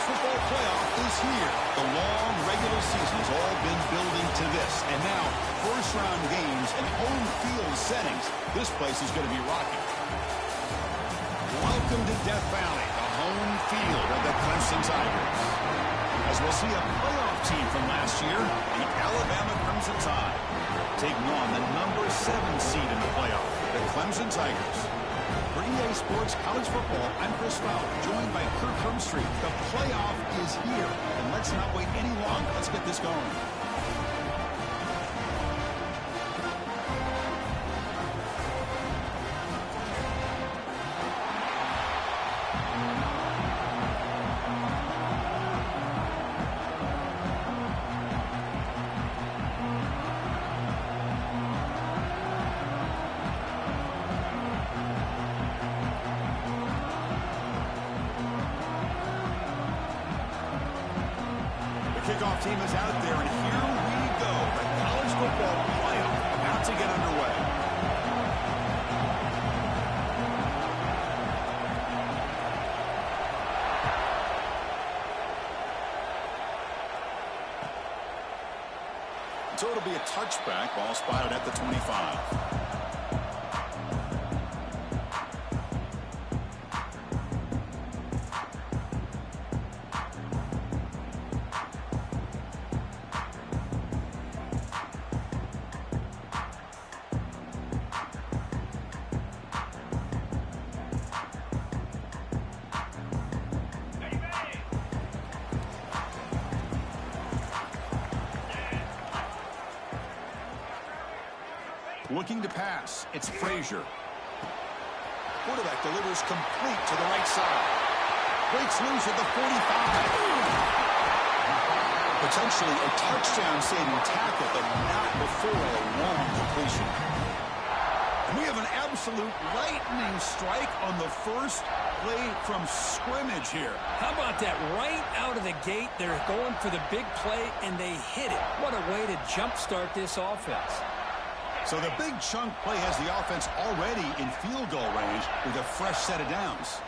college football playoff is here. The long regular season has all been building to this. And now, first-round games and home field settings. This place is going to be rocking. Welcome to Death Valley, the home field of the Clemson Tigers. As we'll see a playoff team from last year, the Alabama Crimson Tide, taking on the number 7 seed in the playoff, the Clemson Tigers. For EA Sports College Football, I'm Chris Fowler, joined by Kirk Hermstreet. The playoff is here, and let's not wait any longer. Let's get this going. Kickoff team is out there, and here we go. The college football playoff about to get underway. So it'll be a touchback, ball spotted at the 25. Looking to pass, it's Frazier. Quarterback delivers complete to the right side. Breaks loose at the 45. Potentially a touchdown-saving tackle, but not before a long completion. We have an absolute lightning strike on the first play from scrimmage here. How about that? Right out of the gate, they're going for the big play, and they hit it. What a way to jumpstart this offense. So the big chunk play has the offense already in field goal range with a fresh set of downs.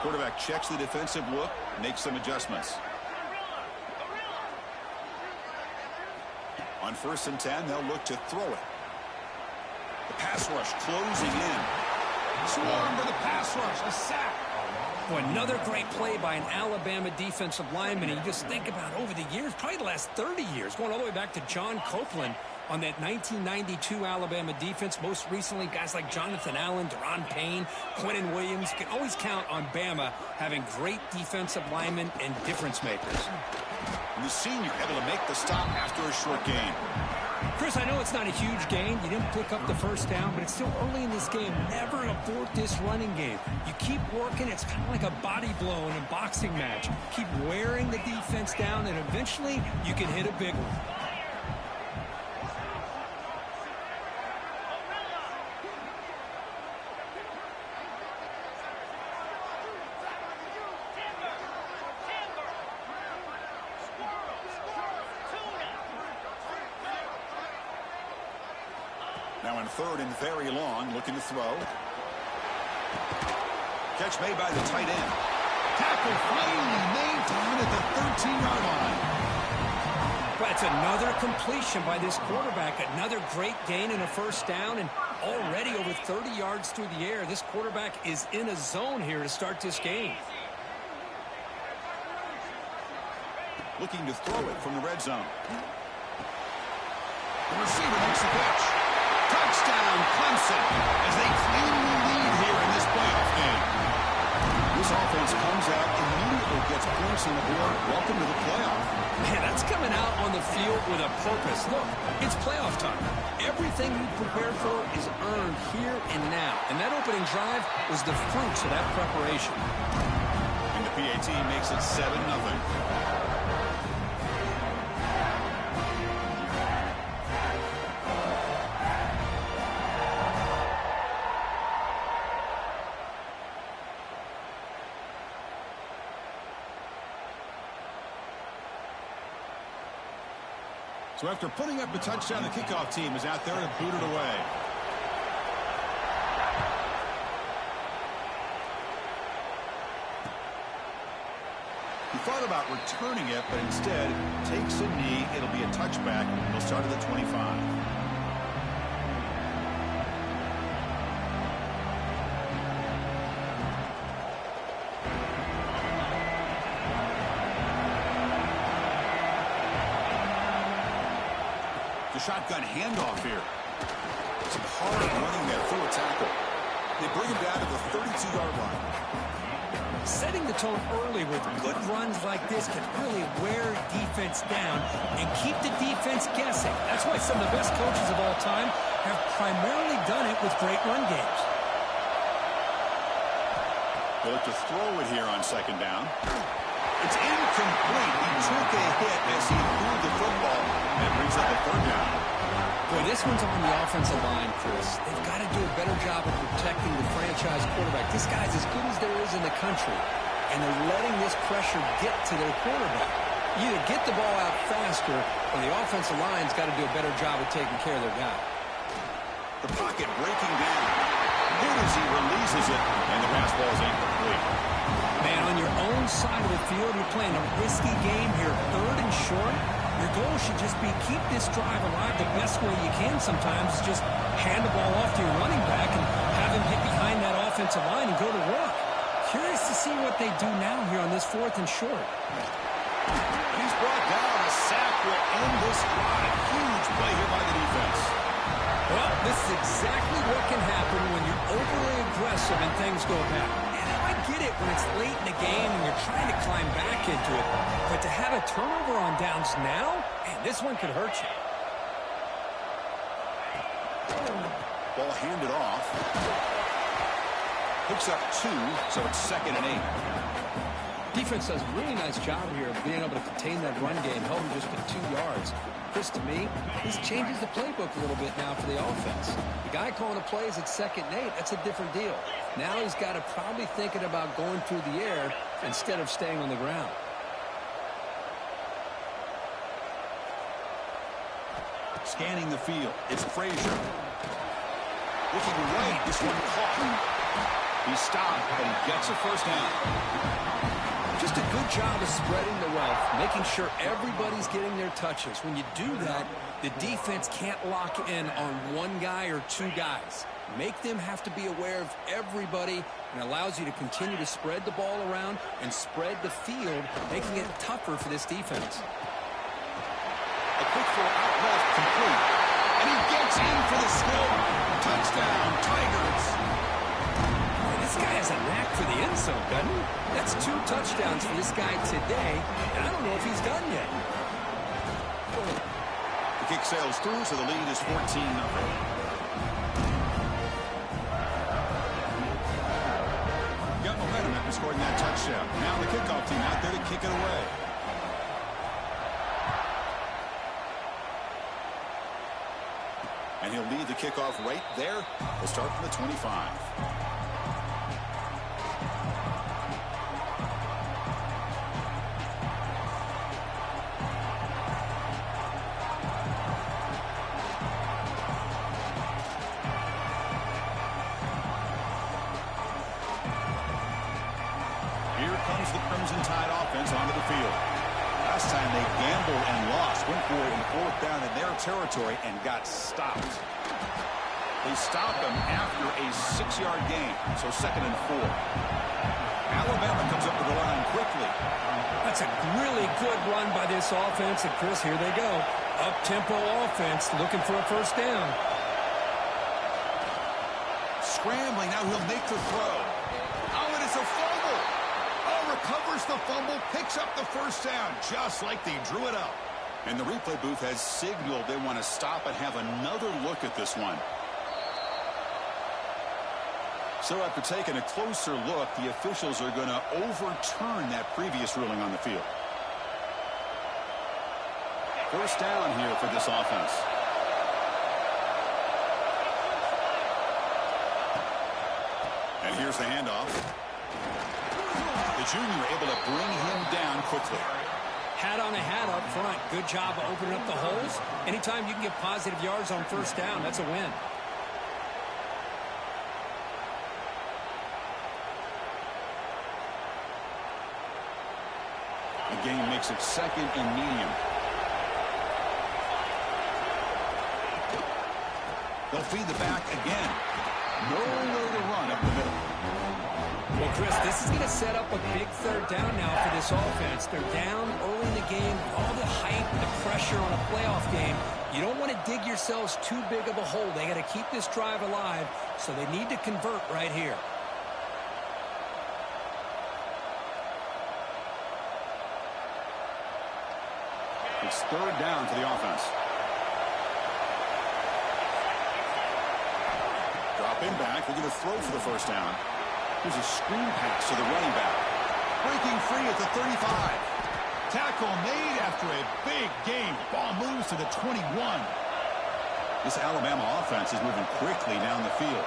Quarterback checks the defensive look, makes some adjustments. On 1st and 10, they'll look to throw it. The pass rush closing in. Swarm to the pass rush, a sack. Another great play by an Alabama defensive lineman. And you just think about over the years, probably the last 30 years, going all the way back to John Copeland on that 1992 Alabama defense. Most recently, guys like Jonathan Allen, Deron Payne, Quentin Williams. You can always count on Bama having great defensive linemen and difference makers. And the senior able to make the stop after a short gain. Chris, I know it's not a huge gain. You didn't pick up the first down, but it's still early in this game. Never abort this running game. You keep working. It's kind of like a body blow in a boxing match. Keep wearing the defense down, and eventually you can hit a big one. Now in 3rd and very long, looking to throw. Catch made by the tight end. Tackle finally made down at the 13-yard line. That's another completion by this quarterback. Another great gain and a first down, and already over 30 yards through the air. This quarterback is in a zone here to start this game. Looking to throw it from the red zone. The receiver makes the catch. Touchdown, Clemson, as they claim the lead here in this playoff game. This offense comes out immediately, gets points on the board. Welcome to the playoff. Man, that's coming out on the field with a purpose. Look, it's playoff time. Everything we prepared for is earned here and now. And that opening drive was the fruits of that preparation. And the PAT makes it 7-0. So after putting up a touchdown, the kickoff team is out there to boot it away. thought about returning it, but instead takes a knee. It'll be a touchback. He'll start at the 25. Shotgun handoff here. Some hard running there through a tackle. They bring him down to the 32-yard line. Setting the tone early with good runs like this can really wear defense down and keep the defense guessing. That's why some of the best coaches of all time have primarily done it with great run games. They'll look to throw it here on second down. It's incomplete. He took a hit as he threw the football. That brings up a third down. Boy, this one's on the offensive line, Chris. They've got to do a better job of protecting the franchise quarterback. This guy's as good as there is in the country, and they're letting this pressure get to their quarterback. You either get the ball out faster, or the offensive line's got to do a better job of taking care of their guy. The pocket breaking down. Good as he releases it, and the pass ball is incomplete. Man, on your own side of the field, you're playing a risky game here, third and short. Your goal should just be keep this drive alive the best way you can sometimes. Is just hand the ball off to your running back and have him hit behind that offensive line and go to work. Curious to see what they do now here on this fourth and short. He's brought down. A sack will end this drive. Huge play here by the defense. Well, this is exactly what can happen when you're overly aggressive and things go bad. I get it when it's late in the game and you're trying to climb back into it, but to have a turnover on downs now, man, this one could hurt you. Ball handed off. Picks up 2, so it's 2nd and 8. Defense does a really nice job here of being able to contain that run game, held him just for 2 yards. Chris, to me, this changes the playbook a little bit now for the offense. The guy calling the plays at 2nd and 8, that's a different deal. Now he's got to probably thinking about going through the air instead of staying on the ground. Scanning the field, it's Frazier. Looking right, this one caught. He stopped, but he gets a first down. Just a good job of spreading the wealth, making sure everybody's getting their touches. When you do that, the defense can't lock in on one guy or 2 guys. Make them have to be aware of everybody, and allows you to continue to spread the ball around and spread the field, making it tougher for this defense. A quick throw out left, complete. And he gets in for the score. Touchdown, Tigers. This guy has a knack for the end zone, doesn't he? That's 2 touchdowns for this guy today, and I don't know if he's done yet. The kick sails through, so the lead is 14-0. Got momentum after scoring that touchdown. Now the kickoff team out there to kick it away. And he'll lead the kickoff right there. We'll start from the 25. Onto the field. Last time they gambled and lost, went for it in 4th down in their territory and got stopped. They stopped them after a 6-yard gain, so 2nd and 4. Alabama comes up to the line quickly. That's a really good run by this offense, and Chris, here they go. Up-tempo offense looking for a first down. Scrambling, now he'll make the throw. Oh, it is a fumble. Recovers the fumble, picks up the first down, just like they drew it up. And the replay booth has signaled they want to stop and have another look at this one. So after taking a closer look, the officials are going to overturn that previous ruling on the field. First down here for this offense. And here's the handoff. The junior able to bring him down quickly. Hat on a hat up front. Good job of opening up the holes. Anytime you can get positive yards on first down, that's a win. The game makes it second and medium. They'll feed the back again. Nowhere to run up the middle. Well, Chris, this is going to set up a big third down now for this offense. They're down early in the game. All the hype, the pressure on a playoff game. You don't want to dig yourselves too big of a hole. They got to keep this drive alive, so they need to convert right here. It's third down for the offense. Dropping back, they're going to throw for the first down. Here's a screen pass to the running back. Breaking free at the 35. Tackle made after a big game. Ball moves to the 21. This Alabama offense is moving quickly down the field.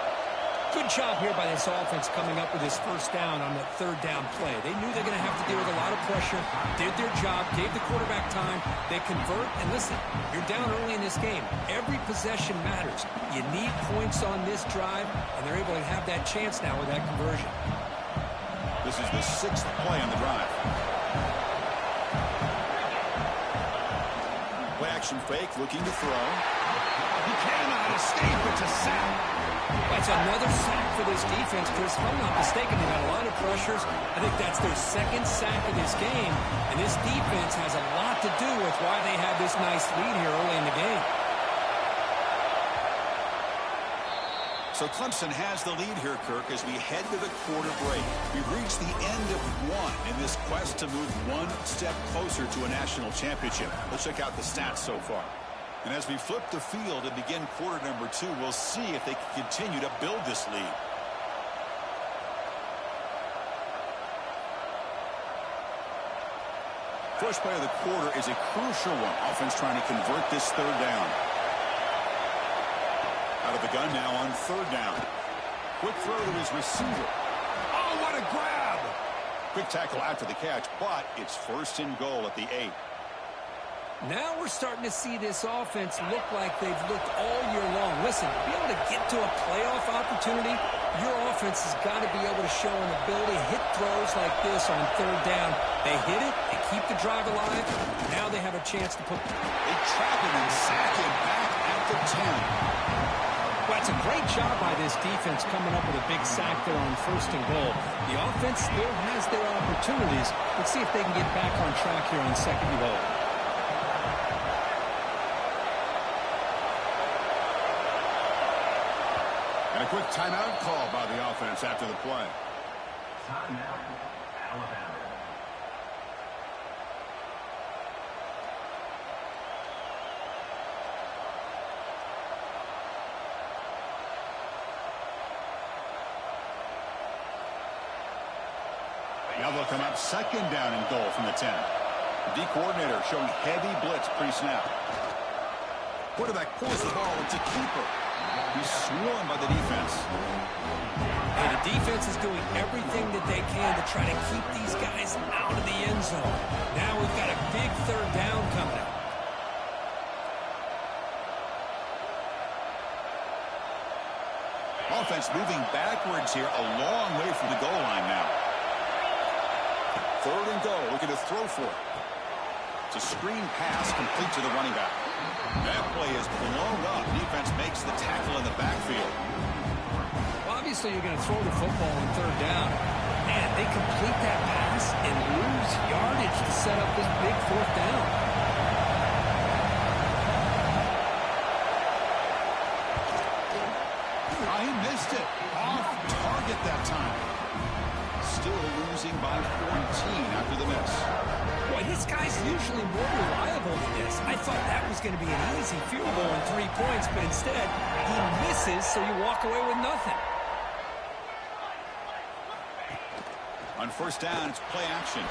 Good job here by this offense coming up with this first down on that third down play. They knew they're going to have to deal with a lot of pressure, did their job, gave the quarterback time. They convert, and listen, you're down early in this game. Every possession matters. You need points on this drive, and they're able to have that chance now with that conversion. This is the 6th play on the drive. Play action fake, looking to throw. He cannot escape. It's a sack. That's another sack for this defense, Chris. If I'm not mistaken, they've had a lot of pressures. I think that's their second sack of this game, and this defense has a lot to do with why they have this nice lead here early in the game. So Clemson has the lead here, Kirk, as we head to the quarter break. We've reached the end of one in this quest to move one step closer to a national championship. Let's check out the stats so far. And as we flip the field and begin quarter number 2, we'll see if they can continue to build this lead. First play of the quarter is a crucial one. Offense trying to convert this third down. Out of the gun now on third down. Quick throw to his receiver. Oh, what a grab! Quick tackle after the catch, but it's first and goal at the 8. Now we're starting to see this offense look like they've looked all year long. Listen, to be able to get to a playoff opportunity, your offense has got to be able to show an ability to hit throws like this on third down. They hit it, they keep the drive alive. Now they have a chance to put... They trap him and sack him back at the 10. Well, it's a great job by this defense coming up with a big sack there on first and goal. The offense still has their opportunities. Let's see if they can get back on track here on second and goal. And a quick timeout call by the offense after the play. Timeout, Alabama. Now they'll come up second down and goal from the 10. The D coordinator showing heavy blitz pre-snap. Quarterback pulls the ball into keeper. He's swarmed by the defense. And the defense is doing everything that they can to try to keep these guys out of the end zone. Now we've got a big third down coming up. Offense moving backwards here, a long way from the goal line now. Third and goal, looking to throw for it. It's a screen pass complete to the running back. That play is blown up. Defense makes the tackle in the backfield. Well, obviously, you're going to throw the football on third down. Man, they complete that pass and lose yardage to set up this big fourth down. Oh, he missed it. Off target that time. Still losing by 14 after the miss. Boy, this guy's usually more reliable than this. I thought that was going to be an easy field goal and 3 points, but instead, he misses, so you walk away with nothing. On first down, it's play action.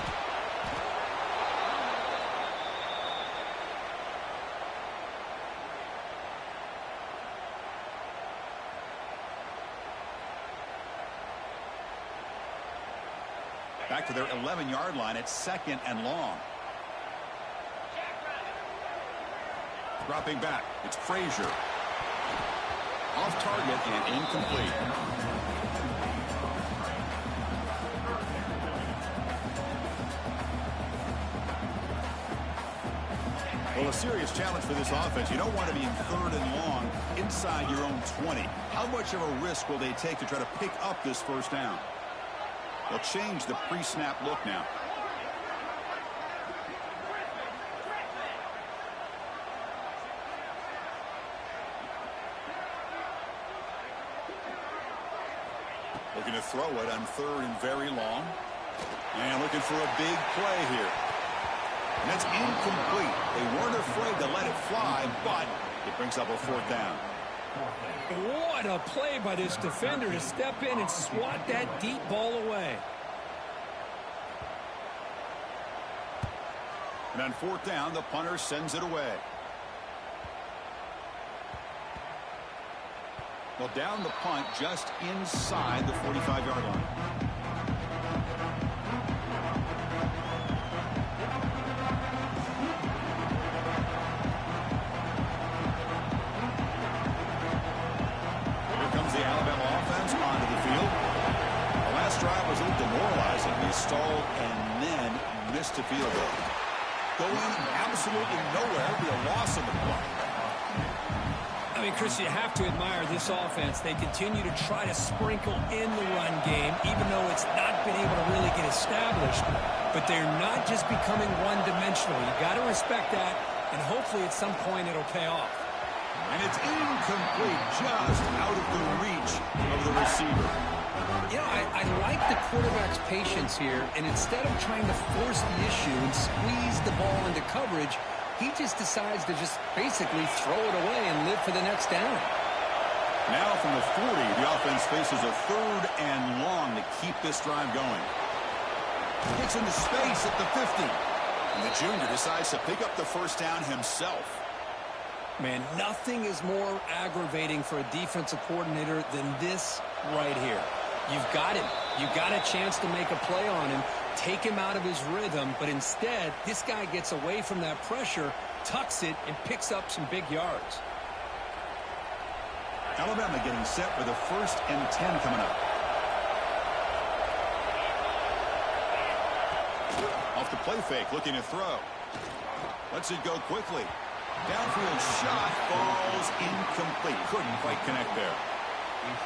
Back to their 11-yard line at second and long. Dropping back, it's Frazier. Off target and incomplete. Well, a serious challenge for this offense. You don't want to be in 3rd and long inside your own 20. How much of a risk will they take to try to pick up this first down? They'll change the pre-snap look now. Looking to throw it on 3rd and very long. And looking for a big play here. And that's incomplete. They weren't afraid to let it fly, but it brings up a 4th down. What a play by this defender to step in and swat that deep ball away. And on 4th down, the punter sends it away. Well, down the punt just inside the 45-yard line. Here comes the Alabama offense onto the field. The last drive was a little demoralizing. They stalled and then missed a field goal. Going absolutely nowhere. It'll be a loss of the play. I mean, Chris, you have to admire this offense. They continue to try to sprinkle in the run game, even though it's not been able to really get established. But they're not just becoming one-dimensional. You got to respect that, and hopefully at some point it'll pay off. And it's incomplete, just out of the reach of the receiver. You know, I like the quarterback's patience here, and instead of trying to force the issue and squeeze the ball into coverage, he just decides to just basically throw it away and live for the next down. Now from the 40, the offense faces a 3rd and long to keep this drive going. Gets into space at the 50. And the junior decides to pick up the first down himself. Man, nothing is more aggravating for a defensive coordinator than this right here. You've got him. You've got a chance to make a play on him, take him out of his rhythm, but instead, this guy gets away from that pressure, tucks it, and picks up some big yards. Alabama getting set for the 1st and 10 coming up. Off the play fake, looking to throw. Lets it go quickly. Downfield shot falls incomplete. Couldn't quite connect there.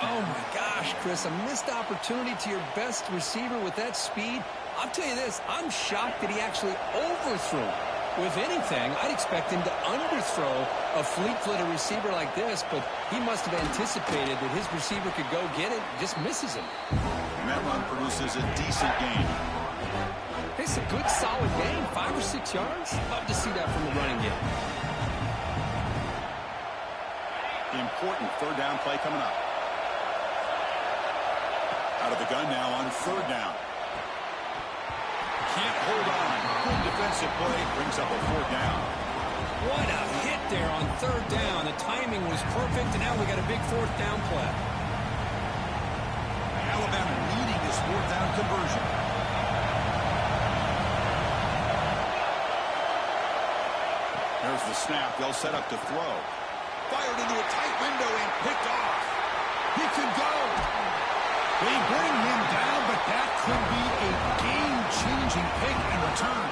Oh, my gosh, Chris, a missed opportunity to your best receiver with that speed. I'll tell you this, I'm shocked that he actually overthrew. With anything, I'd expect him to underthrow a fleet-footed receiver like this, but he must have anticipated that his receiver could go get it, just misses him. And that run produces a decent gain. It's a good, solid gain, 5 or 6 yards. Love to see that from the running game. The important 3rd down play coming up. Out of the gun now on 3rd down. Can't hold on. Good defensive play brings up a 4th down. What a hit there on 3rd down. The timing was perfect, and now we got a big 4th down play. Alabama needing this 4th down conversion. There's the snap. They'll set up to throw. Fired into a tight window and picked off. He could go. They bring him down, but that could be a game-changing pick and return.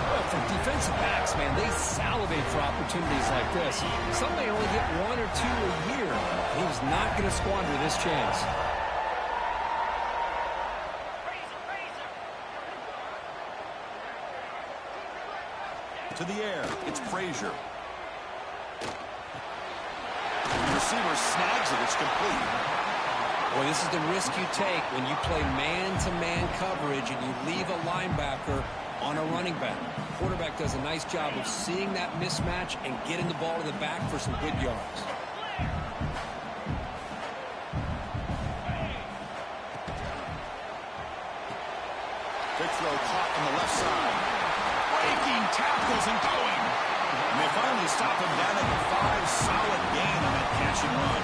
Well, for defensive backs, man, they salivate for opportunities like this. Some may only get 1 or 2 a year. And he was not going to squander this chance. To the air, it's Frazier. The receiver snags it, it's complete. Boy, this is the risk you take when you play man-to-man coverage and you leave a linebacker on a running back. The quarterback does a nice job of seeing that mismatch and getting the ball to the back for some good yards. Big throw caught on the left side. Breaking tackles and going. And they finally stop him down at the 5. Solid gain on that catch and run.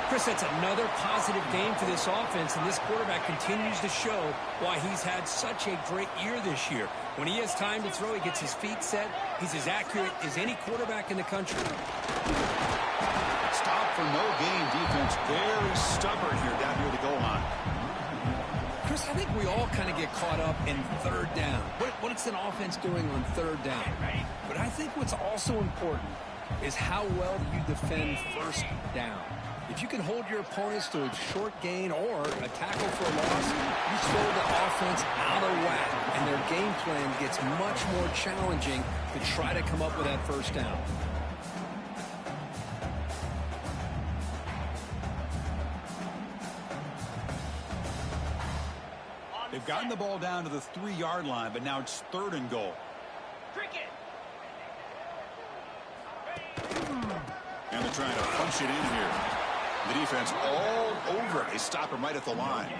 Chris, that's another positive game for this offense, and this quarterback continues to show why he's had such a great year this year. When he has time to throw, he gets his feet set. He's as accurate as any quarterback in the country. Stop for no gain defense. Very stubborn here down near the goal line. Chris, I think we all kind of get caught up in 3rd down. What what's an offense doing on third down? But I think what's also important is how well you defend first down. If you can hold your opponents to a short gain or a tackle for a loss, you throw the offense out of whack, and their game plan gets much more challenging to try to come up with that first down. They've gotten the ball down to the 3-yard line, but now it's 3rd and goal. And they're trying to punch it in here. The defense all over it. They stop him right at the line.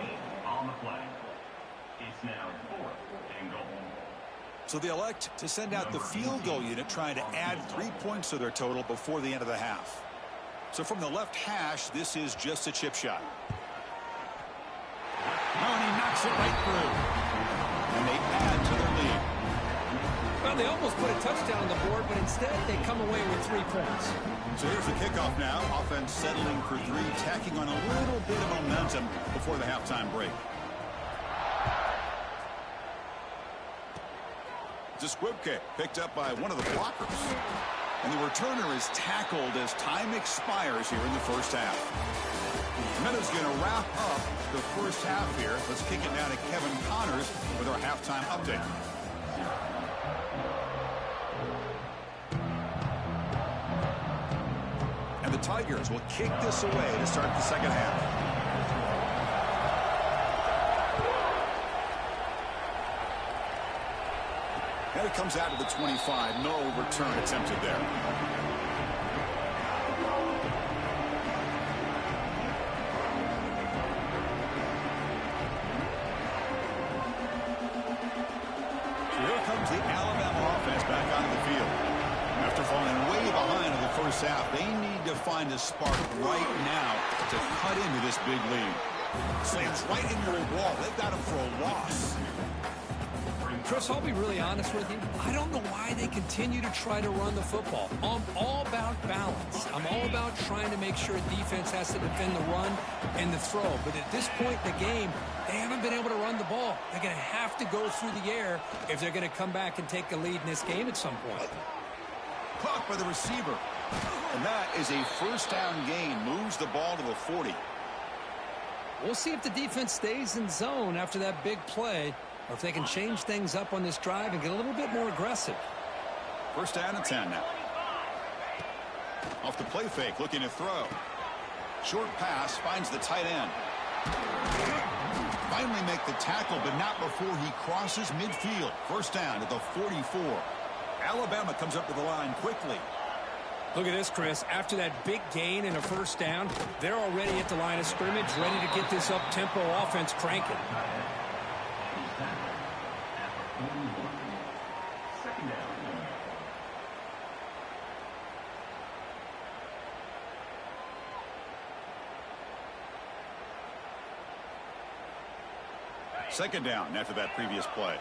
On the play. It's now 4th and goal. So they elect to send out the field goal unit, trying to add 3 points to their total before the end of the half. So from the left hash, this is just a chip shot. Oh, and he knocks it right through. And they add to their lead. Well, they almost put a touchdown on the board, but instead they come away with 3 points. So here's the kickoff now. Offense settling for 3, tacking on a little bit of momentum before the halftime break. It's a squib kick picked up by one of the blockers. And the returner is tackled as time expires here in the first half. Meadows going to wrap up the first half here. Let's kick it now to Kevin Connors with our halftime update. And the Tigers will kick this away to start the second half. And it comes out to the 25. No return attempted there. The Alabama offense back onto the field. After falling way behind in the first half, they need to find a spark right now to cut into this big lead. Slams right into a wall. They've got him for a loss. Chris, I'll be really honest with you. I don't know why they continue to try to run the football. I'm all about balance. I'm all about trying to make sure defense has to defend the run and the throw. But at this point in the game, they haven't been able to run the ball. They're going to have to go through the air if they're going to come back and take a lead in this game at some point. Caught by the receiver. And that is a first down gain. Moves the ball to the 40. We'll see if the defense stays in zone after that big play, or if they can change things up on this drive and get a little bit more aggressive. First down and 10 now. Off the play fake, looking to throw. Short pass, finds the tight end. Finally make the tackle, but not before he crosses midfield. First down at the 44. Alabama comes up to the line quickly. Look at this, Chris. After that big gain and a first down, they're already at the line of scrimmage, ready to get this up-tempo offense cranking. Second down after that previous play.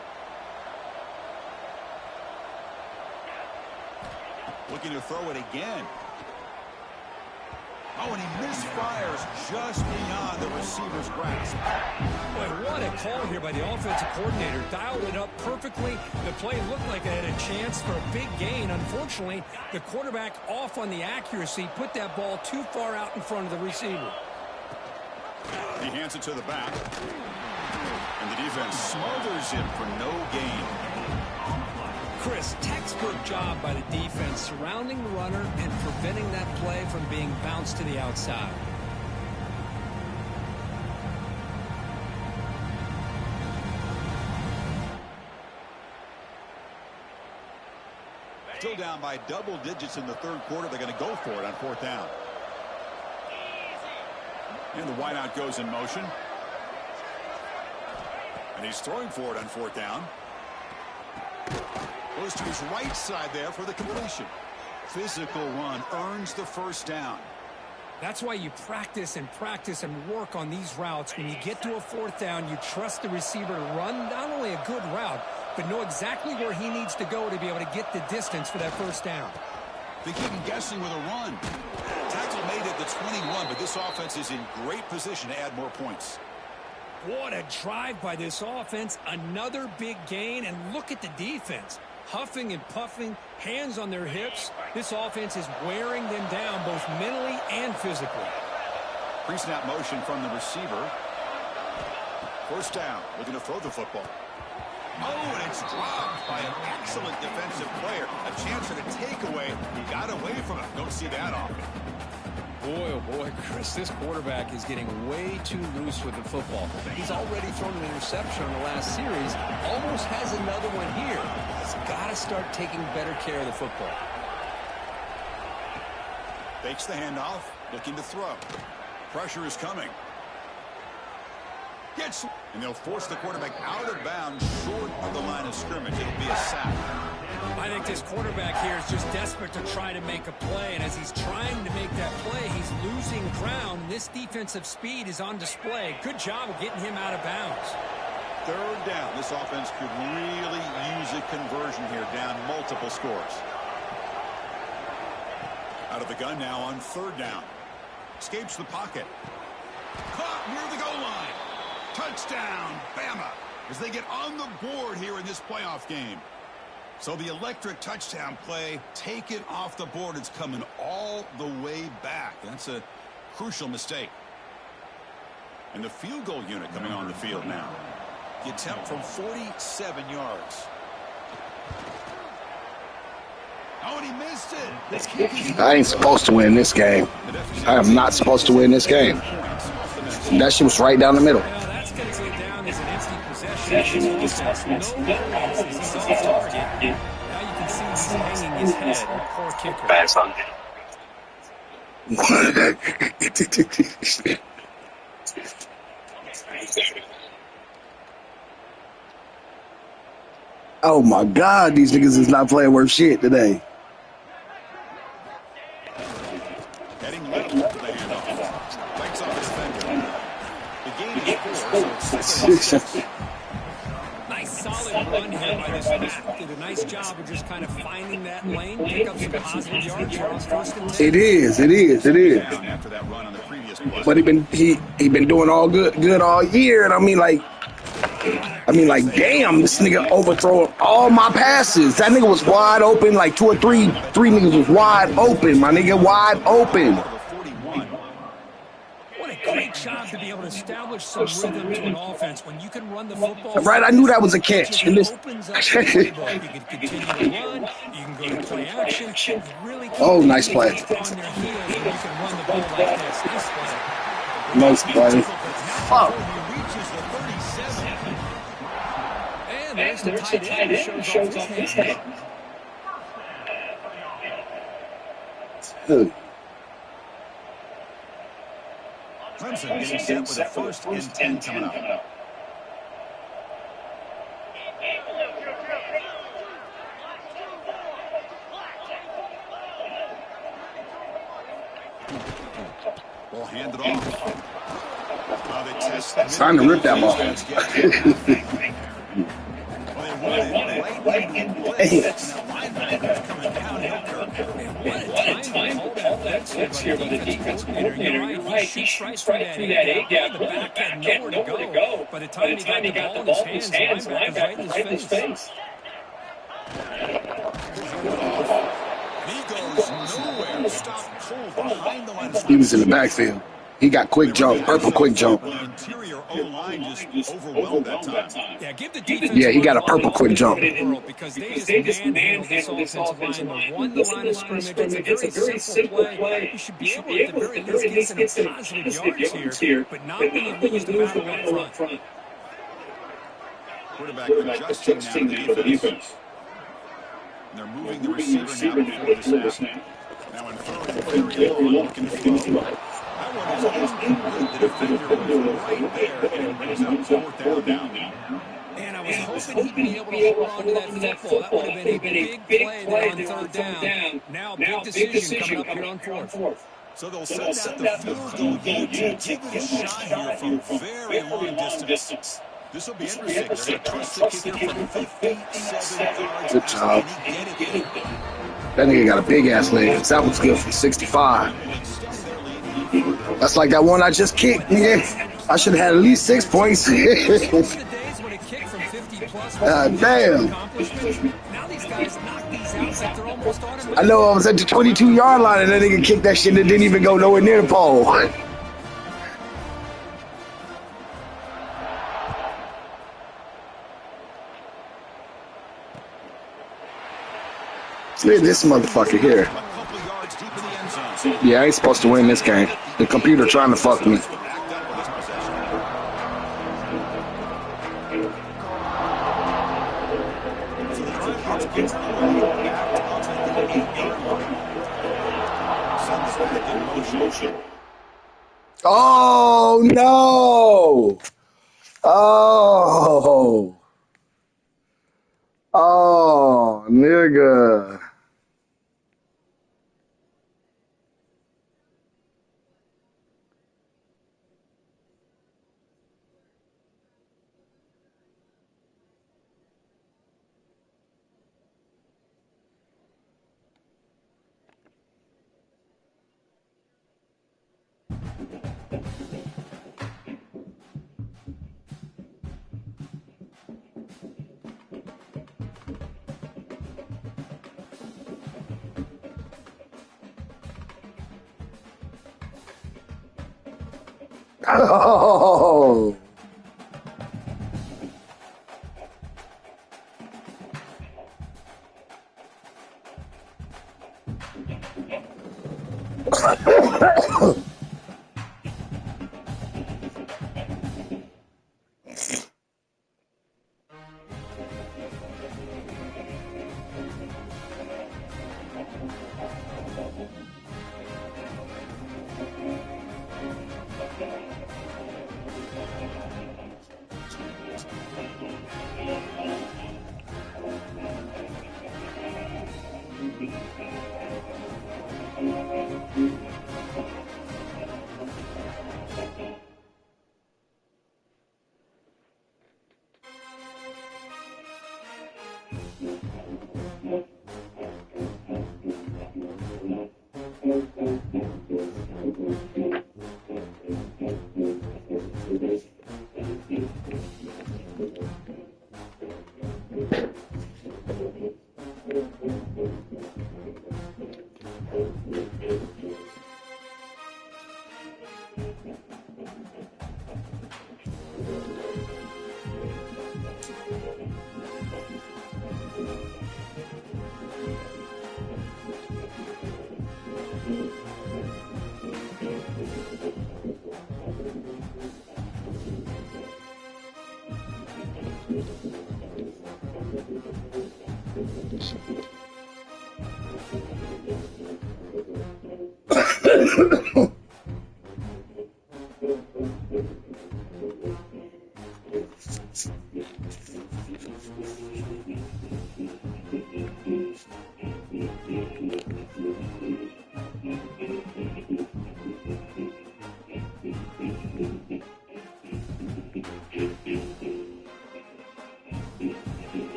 Looking to throw it again. Oh, and he misfires just beyond the receiver's grasp. Boy, what a call here by the offensive coordinator. Dialed it up perfectly. The play looked like it had a chance for a big gain. Unfortunately, the quarterback off on the accuracy, put that ball too far out in front of the receiver. He hands it to the back. And the defense smothers him for no gain. Chris, textbook job by the defense surrounding the runner and preventing that play from being bounced to the outside. Still down by double digits in the third quarter. They're going to go for it on fourth down. And the wideout goes in motion. And he's throwing for it on fourth down. Goes to his right side there for the completion. Physical run earns the first down. That's why you practice and work on these routes. When you get to a fourth down, you trust the receiver to run not only a good route, but know exactly where he needs to go to be able to get the distance for that first down. They keep him guessing with a run. Tackle made at the 21, but this offense is in great position to add more points. What a drive by this offense. Another big gain, and look at the defense. Huffing and puffing, hands on their hips. This offense is wearing them down both mentally and physically. Pre-snap motion from the receiver. First down, looking to throw the football. Oh, and it's dropped by an excellent defensive player. A chance at a takeaway. He got away from it. Don't see that often. Boy, oh boy, Chris, this quarterback is getting way too loose with the football. He's already thrown an interception on the last series. Almost has another one here. He's got to start taking better care of the football. Fakes the handoff, looking to throw. Pressure is coming. Gets, and they'll force the quarterback out of bounds short of the line of scrimmage. It'll be a sack. I think this quarterback here is just desperate to try to make a play, and as he's trying to make that play, he's losing ground. This defensive speed is on display. Good job of getting him out of bounds. Third down. This offense could really use a conversion here, down multiple scores. Out of the gun now on third down. Escapes the pocket. Caught near the goal line. Touchdown, Bama, as they get on the board here in this playoff game. So the electric touchdown play, take it off the board. It's coming all the way back. That's a crucial mistake. And the field goal unit coming on the field now. The attempt from 47 yards. Oh, and he missed it. I ain't supposed to win this game. I am not supposed to win this game. That shit was right down the middle. Well, that's going to go down as an empty possession. No points as he's off target. Now you can see he's hanging his head. Poor kicker. Oh my God, these niggas is not playing worth shit today. Heading left to the handoff. Breaks off his defender. The game is 4. Nice solid run here by this back. Did a nice job of just kind of finding that lane, pick up some positive yards here on first and 10. It is. After that run on the previous play. But he been doing all good all year, and I mean like, damn, this nigga overthrowing all my passes. That nigga was wide open, like three niggas was wide open. My nigga wide open. What a great job to be able to establish some rhythm to an offense when you can run the football. Right, I knew that was a catch. And this opens up the playbook. You can continue to run. You can go to play action. Really oh, nice play. On their heels when you can run the ball like this. Nice play. Fuck. And there's the tight end who shows off his head. Clemson getting set with a first and 10 coming up. Ball handed off. It's time to rip that ball. That's here with the defense coordinator. You're right. He shoots right through that A-gap. The back had nowhere to go. By the time he got the ball in his hands, the linebacker right in his face. He goes nowhere. Stop cold behind the line. He was in the backfield. He got quick jump, purple quick jump. Interior O-line just overwhelmed that time. Yeah, give the defense he got a purple quick jump. Because they just manhandled this offensive line. Won the line of scrimmage. It's a very simple play. You should be able to at the very least get some positive yards here, but not when you lose the battle up front. Quarterback adjusting now to the defense. And they're moving the receiver now before the snap. Now in third and very long, looking to flow. That one is incomplete. The defender was right there, and it brings up fourth down now. And I was hoping he'd be able to hold on to that football. That would have been a big play there on third down. Now, big decision coming up here on fourth. So they'll send out the field goal unit to take a shot here from very long distance. This will be interesting. They're going to trust the kicker from 57 yards. Good job. That nigga got a big-ass leg. That was good from 65. That's like that one I just kicked, nigga. I should have had at least 6 points. The days when a kick from 50 plus was damn. accomplishment. Now these guys knock these out like they're almost automatic. I know I was at the 22-yard line and then nigga kicked that shit that didn't even go nowhere near the pole. Look at this motherfucker here. Yeah, I ain't supposed to win this game. The computer trying to fuck me. Oh no! Oh, nigga. Oh.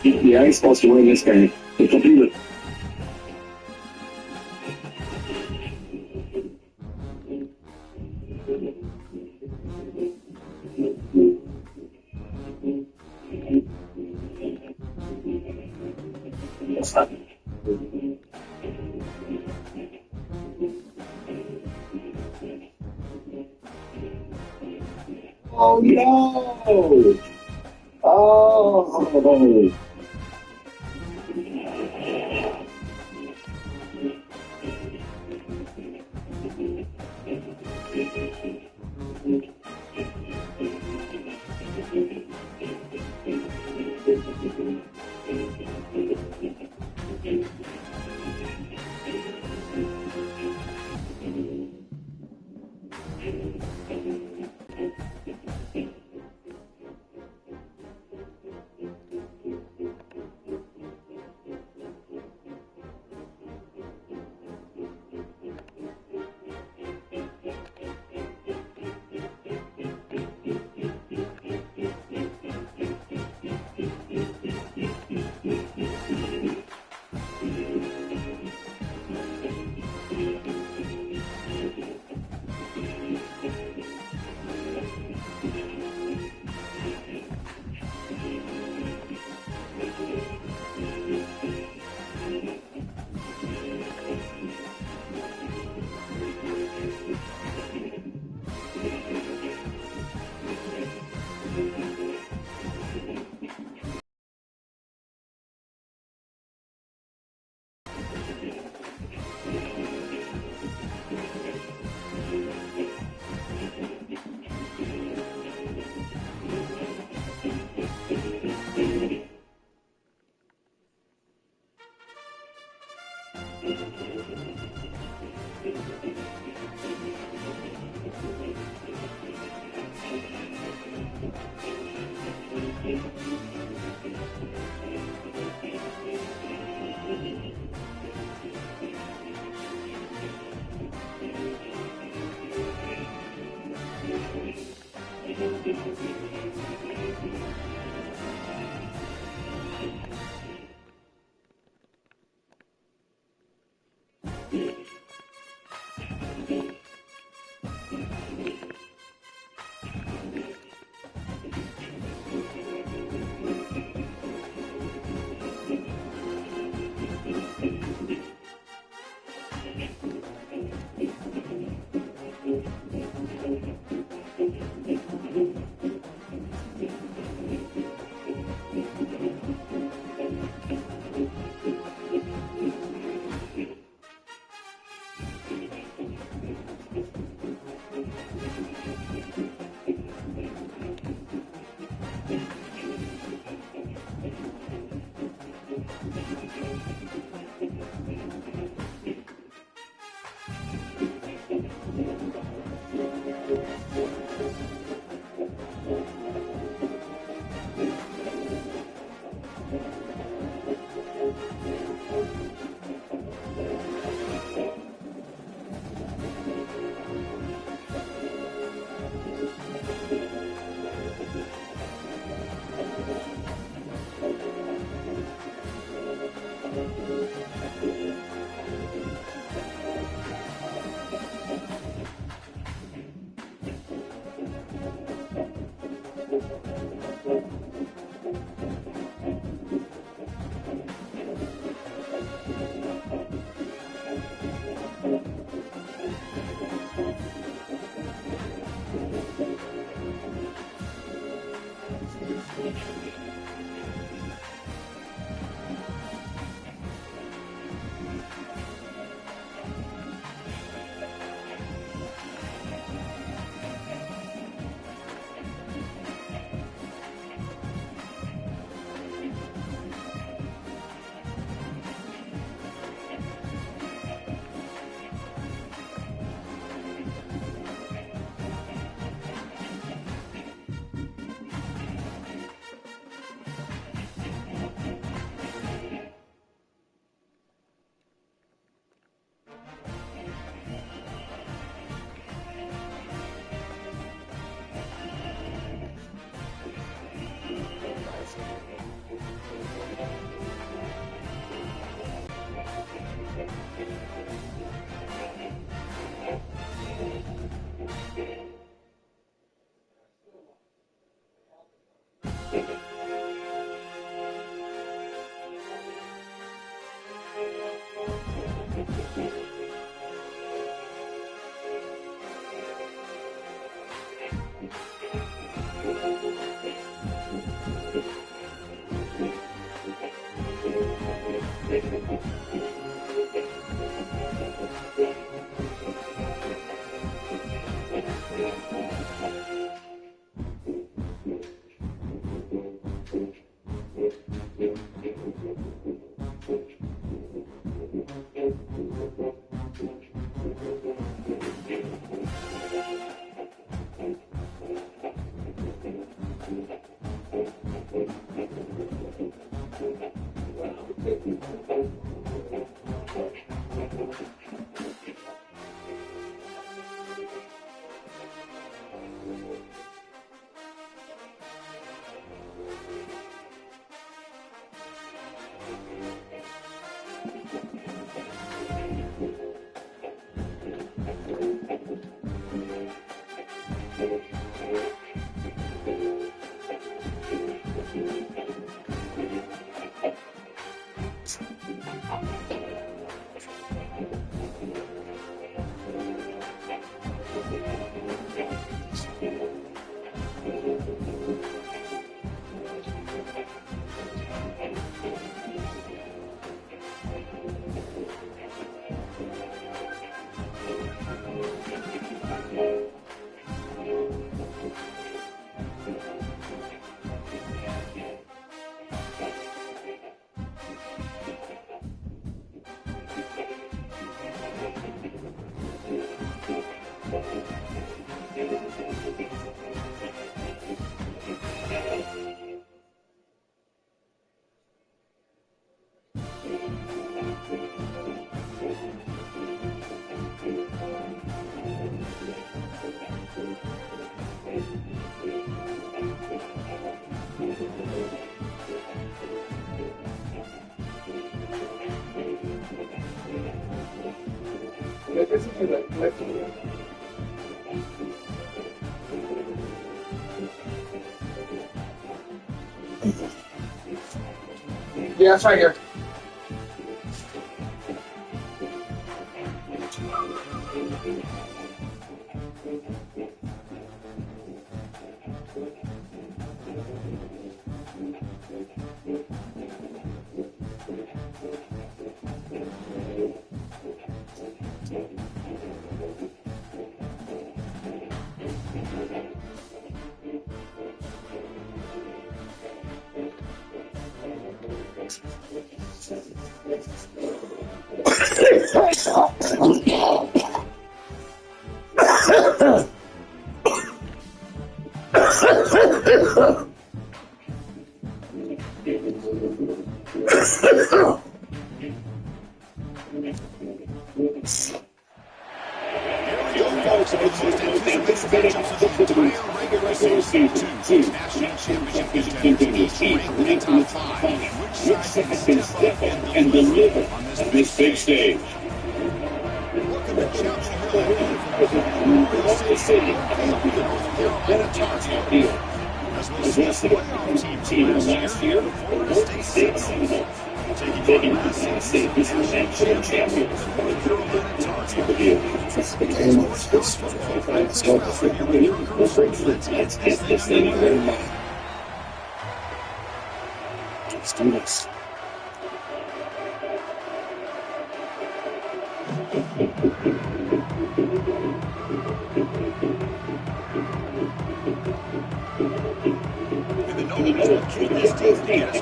Yeah, I ain't supposed to win this game. The computer. Oh no! Oh. Yeah, it's right here. And deliver on this big stage. As well as the team last year, Florida State Seminoles, taking on the State national champions. Let's get this thing going. Students.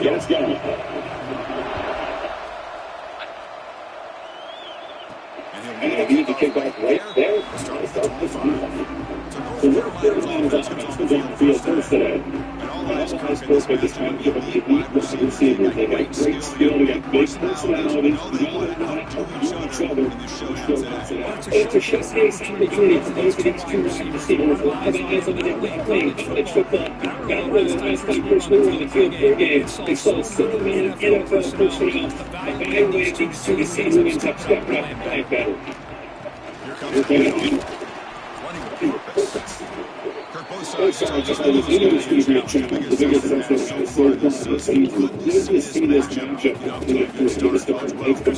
Let's go. And he'll need to kick off right there. Start the five. So we're going to field first today. I spoke at the time, give them elite receivers. They got great skill, they got big personality. They know how to use each other. It's a showcase opportunity for those teams to receive receivers with live eyes on the playing college football. Got one of the highest personnel on the field per game. They saw single-man NFL personnel evaluating to the season and top step up and play better. Here comes both sides just want to see this to be a champ. The biggest thing is the biggest thing is the matchup.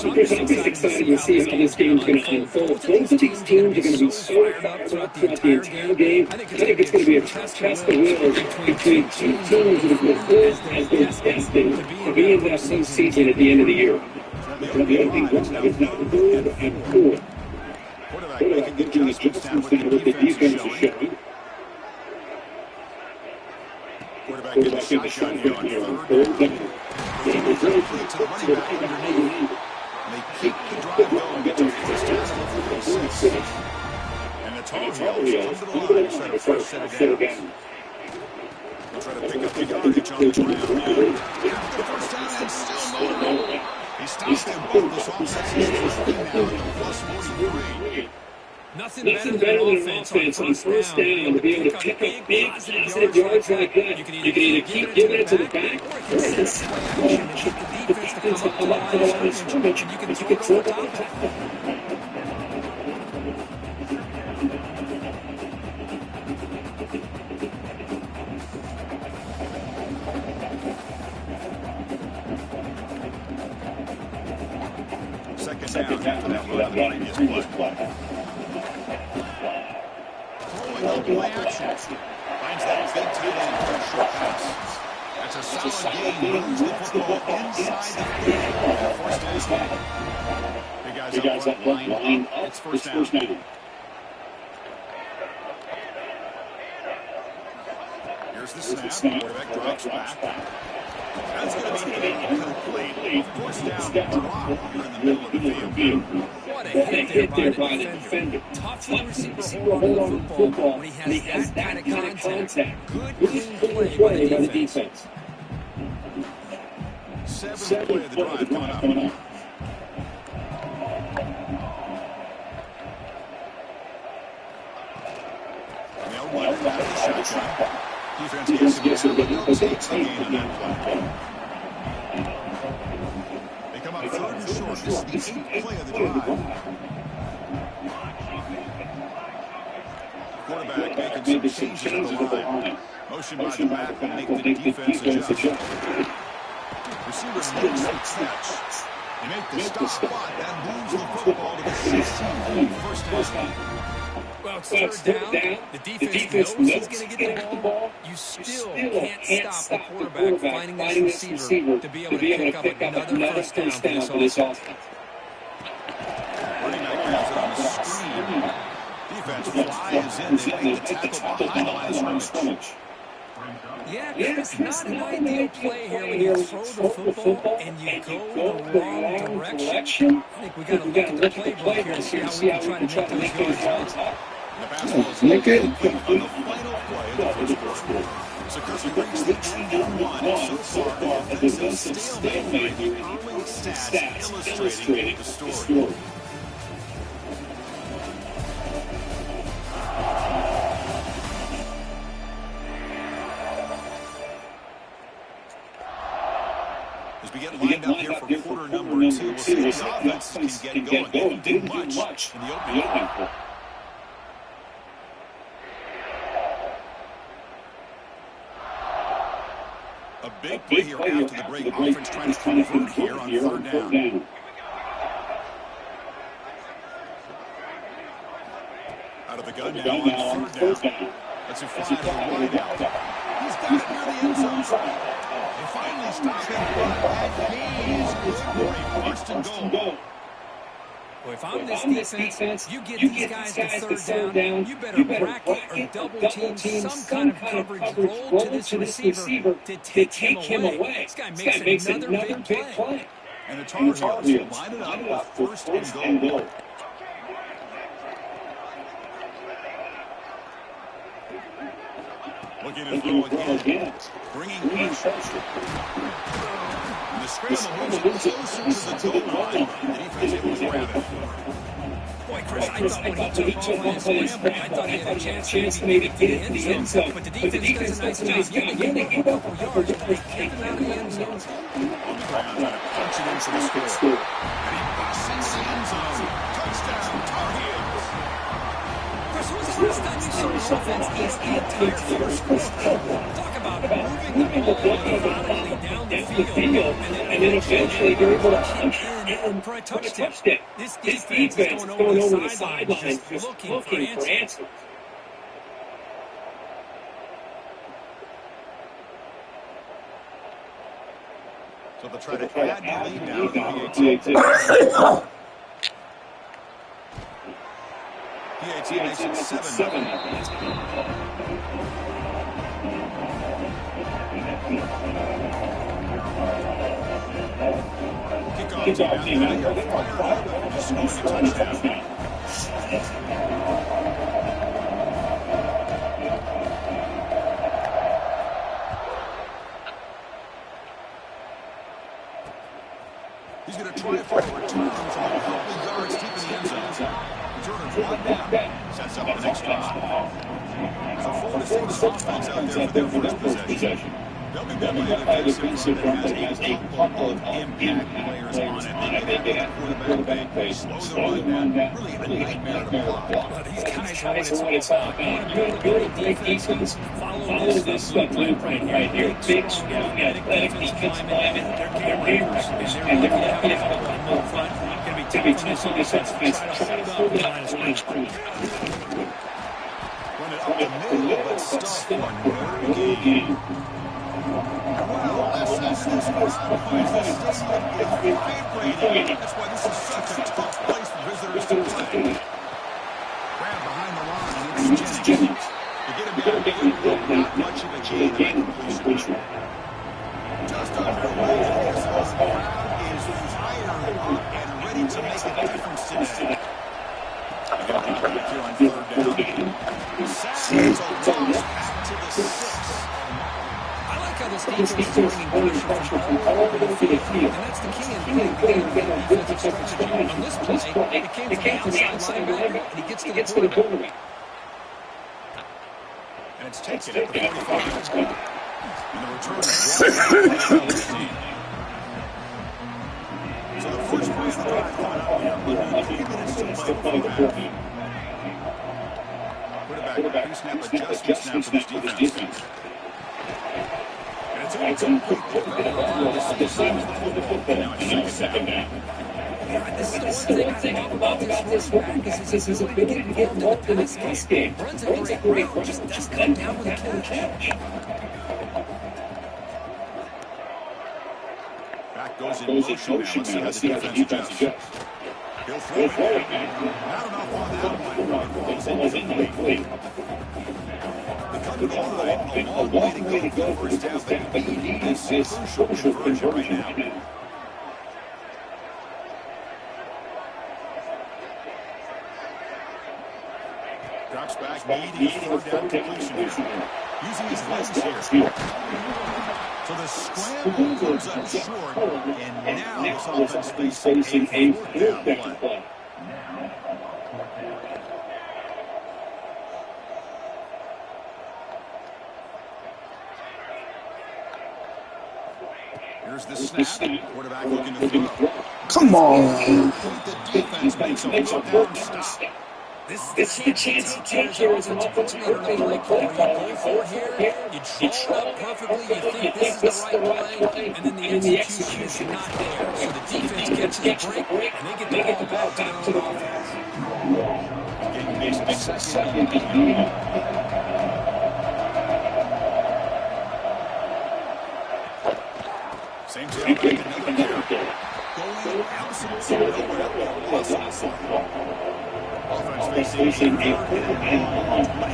course, I'm just excited to see how this game's going to unfold. Both of these teams are going to be so fired up throughout the entire game. I think it's going to be a test of wills between two teams that have been full as they're destined to be in that postseason at the end of the year. The opening drive is now 3rd and 4. Quarterback making adjustments now with the defense is showing. Quarterback in the shotgun here on 3rd down. They return to the running back underneath. They keep the drive going, get to 1st down and 46. And the Tar Heels come to the line instead of first set of downs. They'll try to pick up the yardage on the ground. After the 1st down and still no. He stops them both. This offense is running now at the plus 43. Nothing better than an offense on 1st down to be able to pick up big positive yards like that. You can either keep giving it to the back, or you can set play action and get the defense to come up to the line of scrimmage, and you can throw it over the top. Second down after that run on the previous play. Play action. Finds that big tight end for a short pass. That's a solid gain. Moves the football inside the 30. 1st down. Big guys up front, line up. It's 1st down. Here's the snap. Quarterback drops back. That's going to be incomplete. 1st down drop here in the middle of the field. What a hit there by the defender. Tough for the receiver hold on the football when he has that kind of contact. Good clean play by the defense. 7th play of the drive coming up. Now right out of the shotgun. Defense gets it. They'll take the gain on that play. They come up 3rd and short. This is the 8th play of the drive. Quarterback making some changes at the line. Motion by the back will make the defense adjust. Receiver makes the catch. They make the stop, and moves the football to the 16th. 1st down. Well, it's 3rd down. The defense knows he's going to get the ball. You still can't stop the quarterback finding this receiver to be able to pick up another 1st down for this offense. Running back grabs it on the screen. Defense flies in. They make the tackle behind the line of scrimmage. Yeah, it's not an ideal play here when you throw the football and you go the wrong direction. I think we got to look at the playbook here and see how we can try to make those yards up. The basketball is incomplete on the final play of the 1st quarter. So Kirby brings the end in one. And so far, the defensive stalemate with the early stats illustrating the story. As we get lined up here for quarter number 2, we'll see if the offenses can get going. They didn't do much in the opening quarter. A big play here after the break. Offense trying to convert here on 3rd down. Out of the gun now on 3rd down. Let's fly to the wide out. He's got it near the end zone. They finally stop him, but he's good for a 1st and goal. Well, if I'm this defense, you get these guys to 3rd down, you better bracket or double team some kind of coverage roll to this receiver to take him away. This guy makes another big play. And the Tar Heels line it up with 1st and goal. Looking to throw again. Bringing pressure. And the scramble moves it closer to the goal line. The defense able to grab it. Boy, Chris, I thought when he took off on his scramble, I thought he had a chance to maybe get into the end zone. But the defense does a nice job. Yeah, they give up a couple yards, but they kick him out of the end zone. On the ground, trying to punch it in for the score. And he busts into the end zone. Touchdown, Tar Heels. Chris, when was the last time you saw an offense eat the entire first quarter? Talk about moving the ball methodically down the field, and then eventually they're able to punch it in for a touchdown. This defense is going over the sidelines just looking for answers. So they'll try to add the lead now to the PAT. PAT makes it 7-0. Kickoff team out there. They're fired up. Just scoring a touchdown. He's going to try for a return from a couple of yards deep in the end zone. Returner's one down. Sets up the next drive. So full distinguished offense out there for their first possession. They'll be building a defensive front that has a couple of impact players on it. They get the quarterback, they slow the run down. Really a nightmare to block. Well, these guys are what it's all about. You want to build a great defense, follow this blueprint right here. Big, strong, athletic defensive linemen. They're game breakers, and they're looking to have a couple in front. Going to be tough on this offense to try to hold up the line of scrimmage. Run it up the middle, but stuff on Notre Dame. Well, that's this points. The stadium is vibrating. That's why this is such a tough place for visitors to play. Grab behind the line, and it's Jennings. To get him down quickly, not much of a gain on completion. Just underway, and this crowd is fired up and ready to make a difference today. We got the break here on third down. Samuel-Imãn back to the 6. I like how this defense is bringing pressure from all over the field, and that's the key in putting together defensive strategy. On this play, it came from the outside linebacker, and he gets to the quarterback. And it's taken at the 45. And the return is brought back. So the first play of the drive coming up here. Under 3 minutes to play before half. Quarterback pre-snap adjustment snap for this defense. And it's incomplete. This is now second down. Yeah, this is the one thing I love about this practice is he's able to get involved in the pass game. Runs a great route, just doesn't come down with a catch. Back goes in motion now. Let's see how the defense adjusts. He'll throw it. Not enough on that one. It falls incomplete. They come to the line. A long way to go for his down. They need this crucial conversion right now. Drops back, needing a third down completion here. Using his legs here. So the scramble comes up short, and now this offense is facing a fourth down play. Here's the snap. Quarterback looking to throw. Come on. The defense makes a fourth down stop. This is the chance to take here as an offensive coordinator. You go for it here, you draw it up perfectly, you think this is the right play, and then the execution is not there. So the defense gets the break, and they get the ball back to their own offense. Game makes it second. Same tailback, another carry. Going absolutely nowhere. Offense facing a third and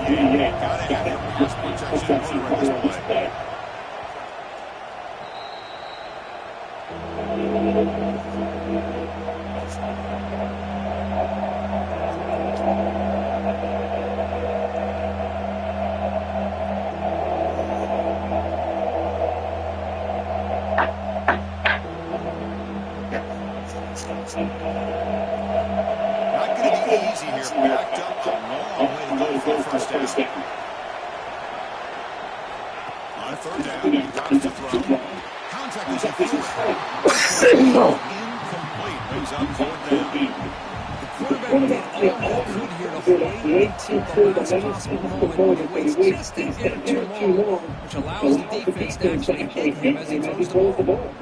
28. Gotta have your pass protection in order in this play. Not going to be easy here. Backed up a long way to go for the first down. On third down, he drops the throw. Contact is incomplete. Brings up fourth down. The quarterback did all he could here to hold wait till the last possible moment when he waits just a hair too long, which allows the defense to actually hit him as he throws the ball.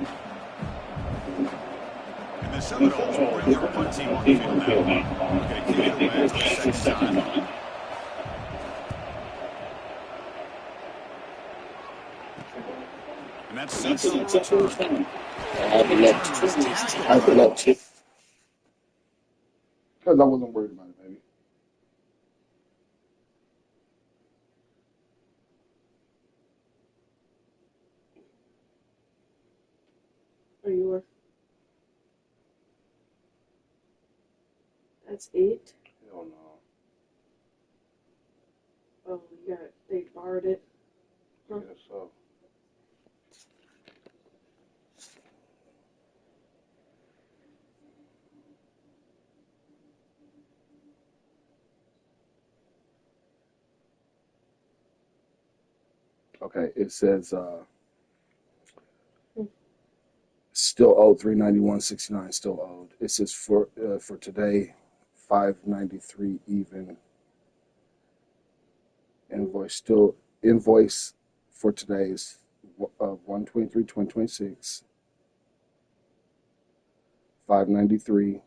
And the Seminoles will bring their punt team on the field now. They're going to kick it away for the second time. And that's set for the return. I would love to. Because I wasn't worried about it, baby. Are you worth? That's 8. Hell no. Oh, you got it. They barred it. Huh? Yes, so. Okay, it says still owed 391.69 still owed. It says for today 593 even. Invoice for today's 123.2026 593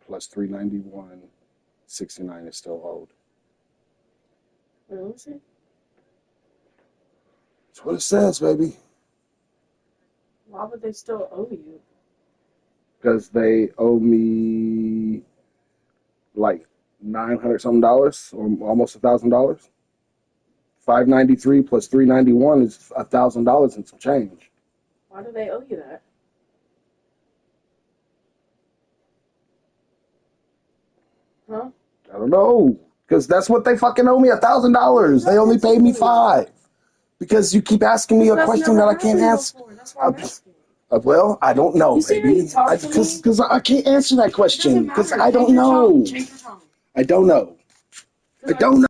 plus 391.69 is still owed. Wait, let me see. That's what it says, baby. Why would they still owe you? Because they owe me like $900 something dollars, or almost $1,000. 593 plus 391 is $1,000 and some change. Why do they owe you that? Huh? I don't know, because that's what they fucking owe me, $1,000. They only paid me $5. Because you keep asking me a question that I can't answer. That's why I'm asking. Well, I don't know, You see how baby. you talk to me? Because I can't answer that question. Because I don't Change your know. tone. Change your tone. I don't know. I don't know.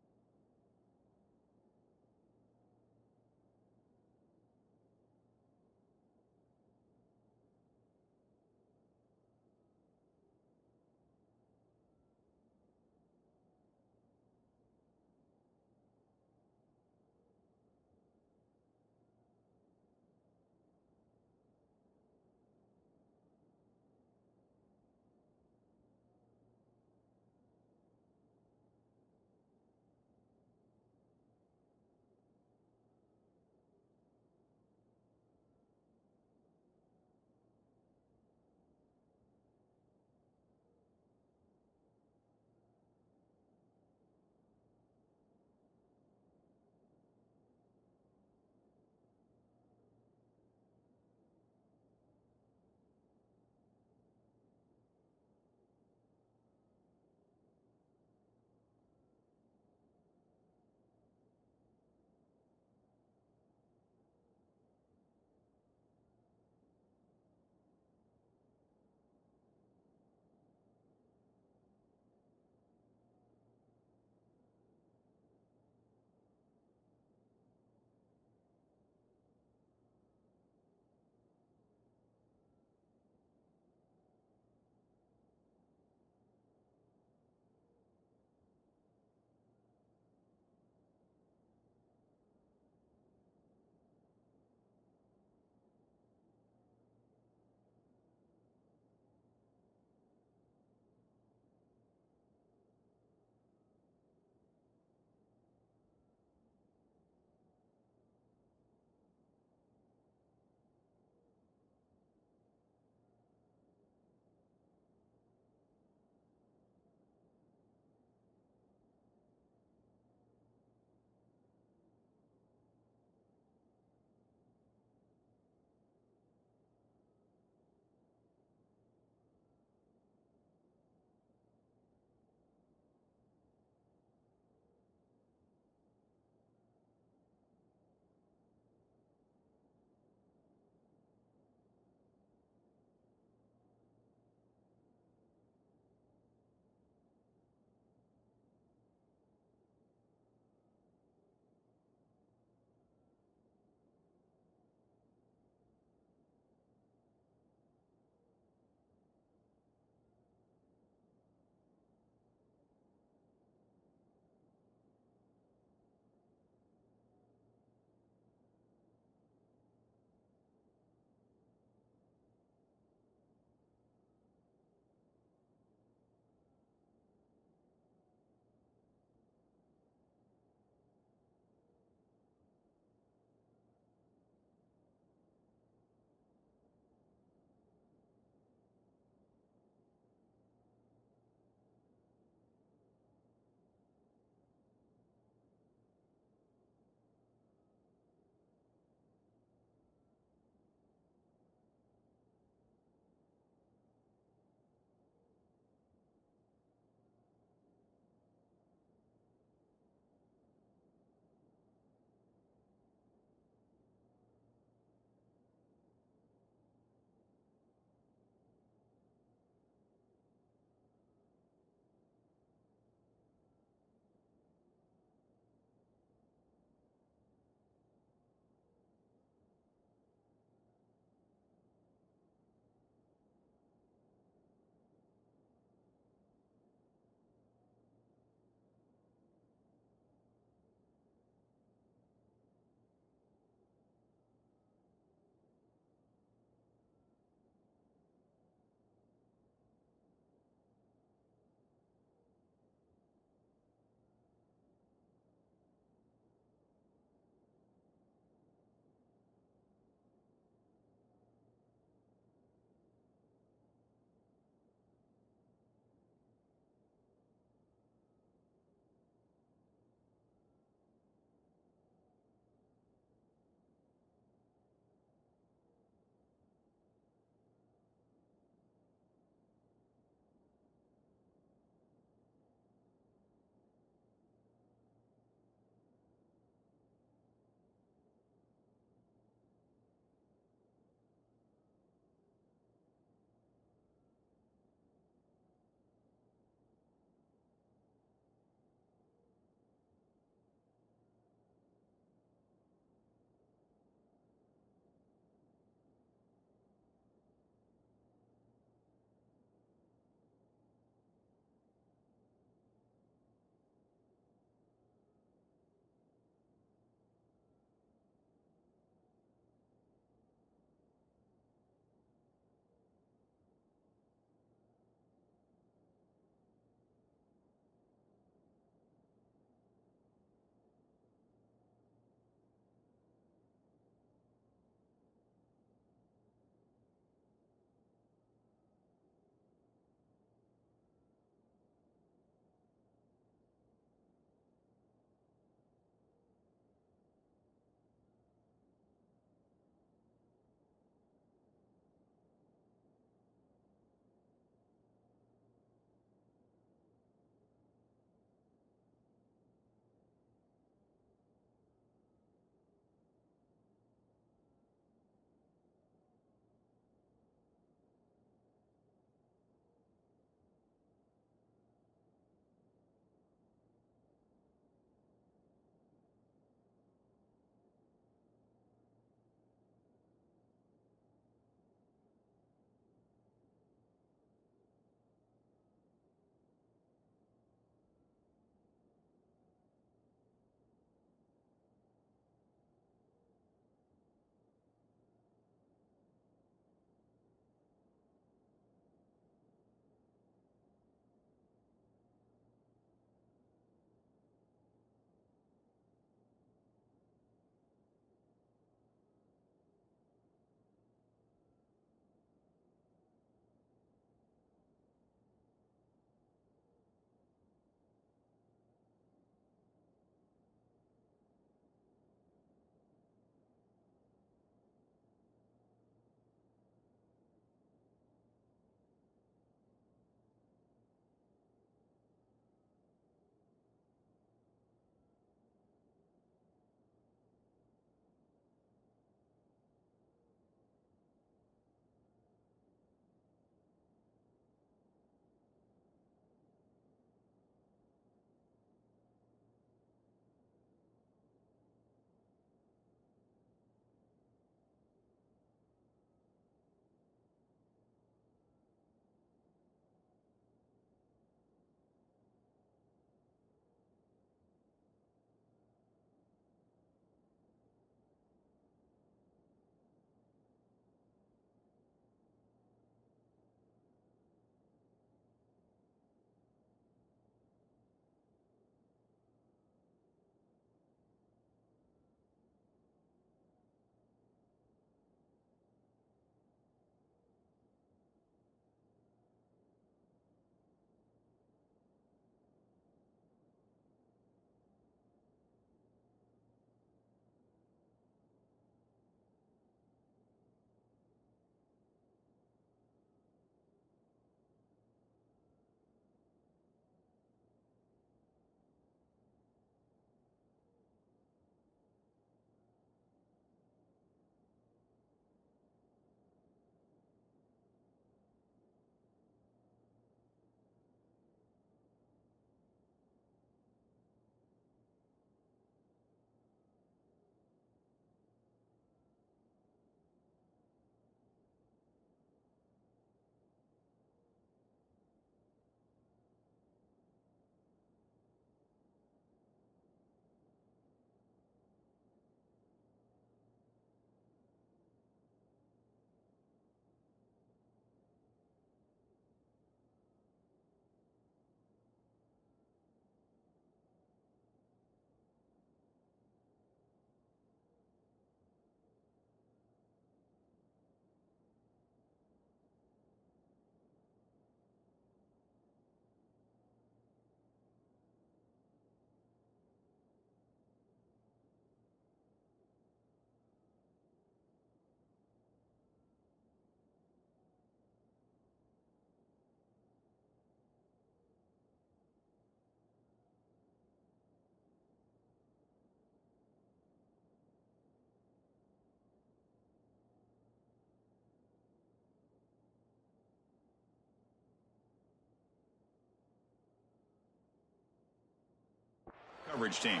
average team.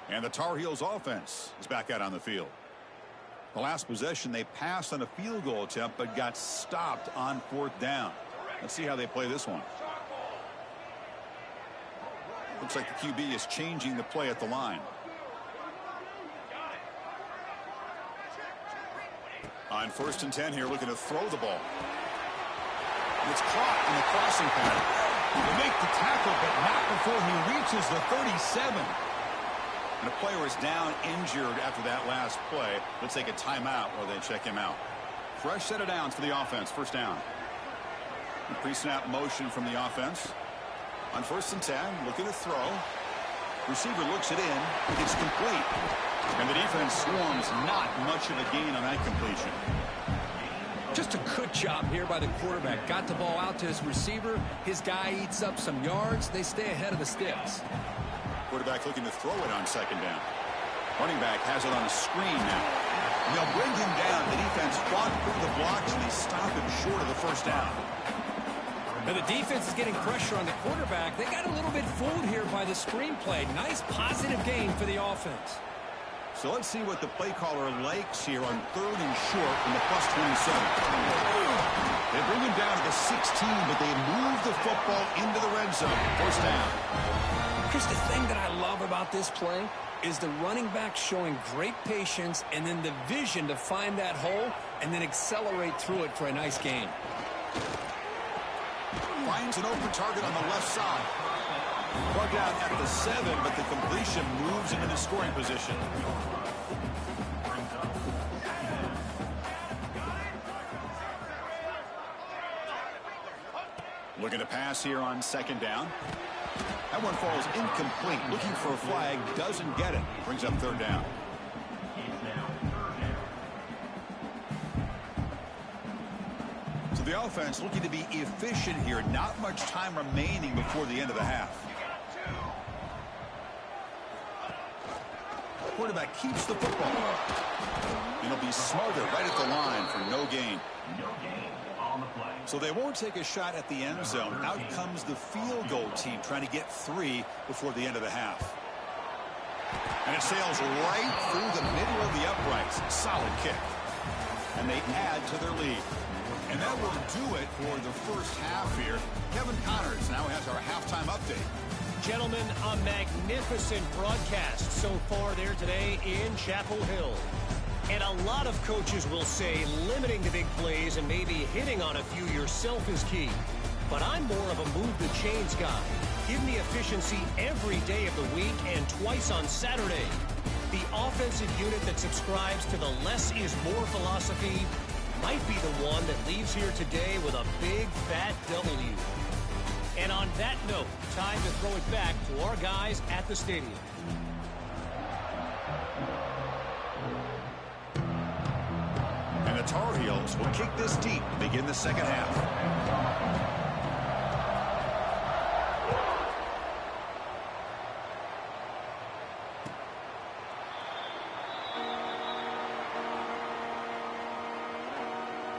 And the Tar Heels offense is back out on the field. The last possession, they passed on a field goal attempt, but got stopped on 4th down. Let's see how they play this one. Looks like the QB is changing the play at the line. On 1st and 10 here, looking to throw the ball. And it's caught in the crossing pattern. He will make the tackle, but not before he reaches the 37. And a player is down injured after that last play. Let's take a timeout while they check him out. Fresh set of downs for the offense. 1st down. Pre-snap motion from the offense. On 1st and 10, looking to throw. Receiver looks it in. It's complete. And the defense swarms. Not much of a gain on that completion. Just a good job here by the quarterback. Got the ball out to his receiver. His guy eats up some yards. They stay ahead of the sticks. Quarterback looking to throw it on 2nd down. Running back has it on a screen now. And they'll bring him down. The defense fought through the blocks, and they stop him short of the 1st down. Now the defense is getting pressure on the quarterback. They got a little bit fooled here by the screenplay. Nice positive gain for the offense. So let's see what the play caller likes here on 3rd and short from the +27. They bring him down to the 16, but they move the football into the red zone. 1st down. Here's the thing that I love about this play is the running back showing great patience and then the vision to find that hole and then accelerate through it for a nice gain. Finds an open target on the left side. Plugged out at the 7, but the completion moves him into scoring position. Looking to pass here on 2nd down. That one falls incomplete. Looking for a flag, doesn't get it. Brings up 3rd down. So the offense looking to be efficient here. Not much time remaining before the end of the half. Quarterback keeps the football. And he'll be smarter right at the line for no gain. So they won't take a shot at the end zone. Out comes the field goal team trying to get 3 before the end of the half. And it sails right through the middle of the uprights. Solid kick. And they add to their lead. And that will do it for the 1st half here. Kevin Connors now has our halftime update. Gentlemen, a magnificent broadcast so far there today in Chapel Hill. And a lot of coaches will say limiting the big plays and maybe hitting on a few yourself is key. But I'm more of a move the chains guy. Give me efficiency every day of the week and twice on Saturday. The offensive unit that subscribes to the less is more philosophy might be the one that leaves here today with a big fat W. And on that note, time to throw it back to our guys at the stadium. And the Tar Heels will kick this deep to begin the 2nd half.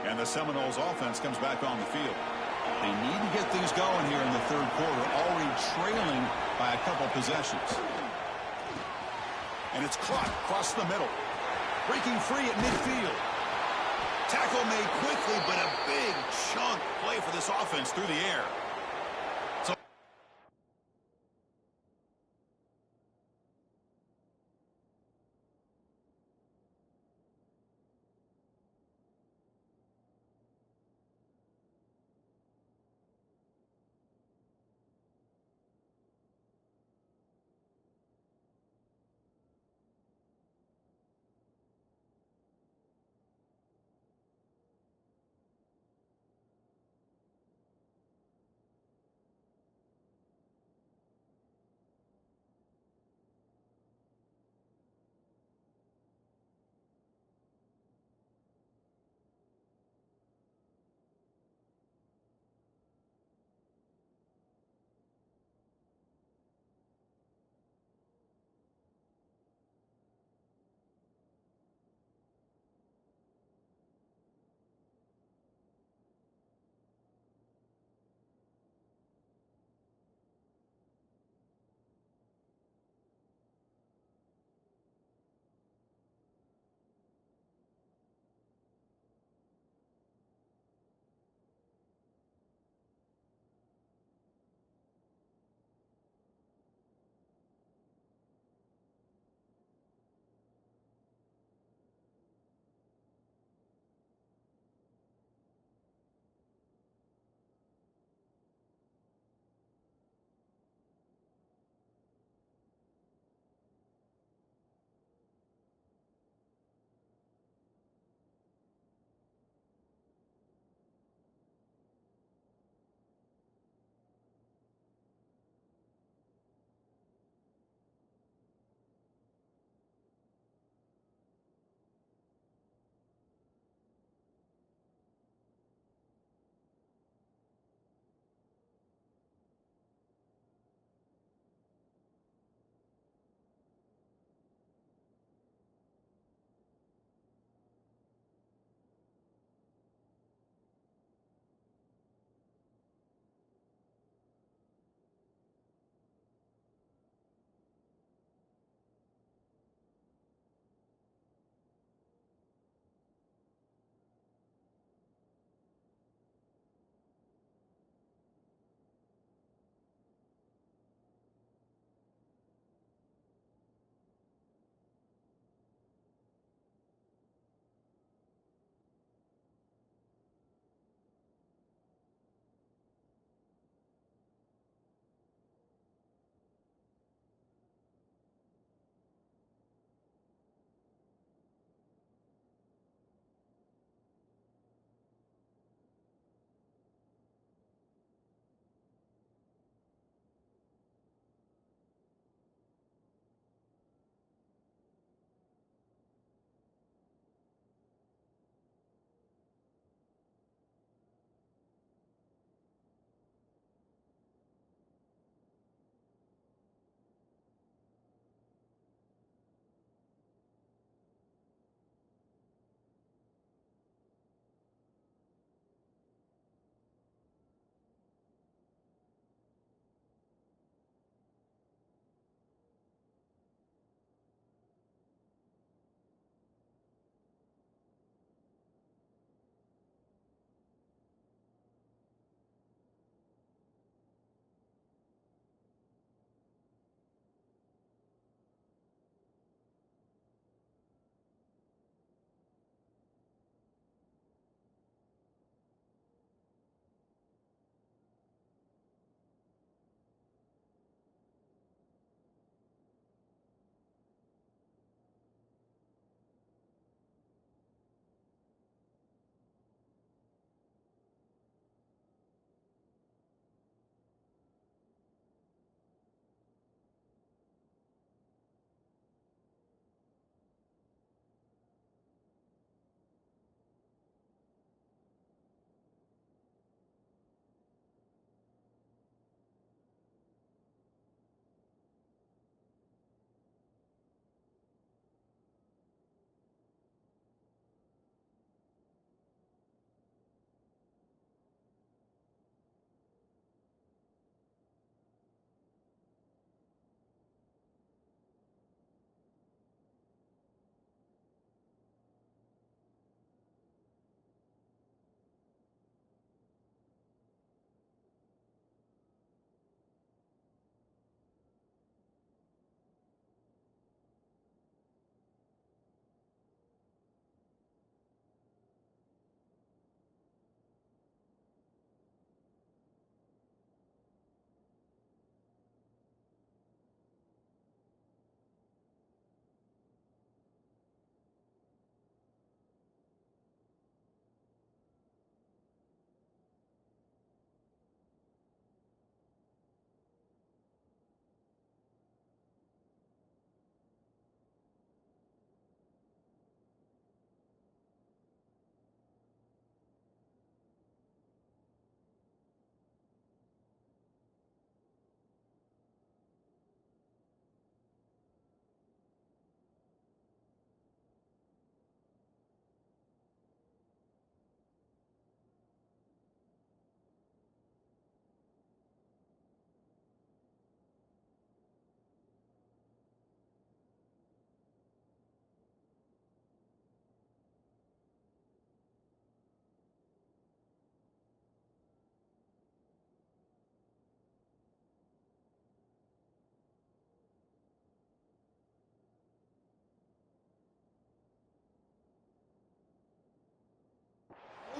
And the Seminoles offense comes back on the field. They need to get things going here in the 3rd quarter, already trailing by a couple possessions. And it's caught across the middle. Breaking free at midfield. Tackle made quickly, but a big chunk play for this offense through the air. So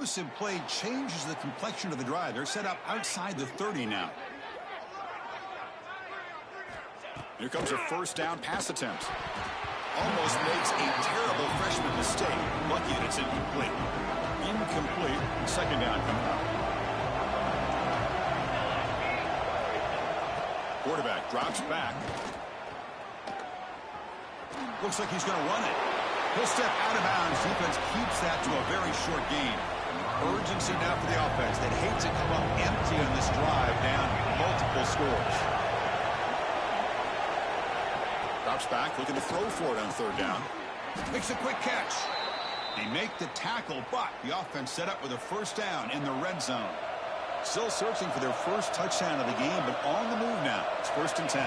opposite play changes the complexion of the drive. They're set up outside the 30 now. Here comes a first down pass attempt. Almost makes a terrible freshman mistake. Lucky it's incomplete. Incomplete. Second down coming up. Quarterback drops back. Looks like he's going to run it. He'll step out of bounds. Defense keeps that to a very short gain. Urgency now for the offense. They'd hate to come up empty on this drive, down multiple scores. Drops back, looking to throw for it on third down. Makes a quick catch. They make the tackle, but the offense set up with a first down in the red zone. Still searching for their first touchdown of the game, but on the move now. It's 1st and 10.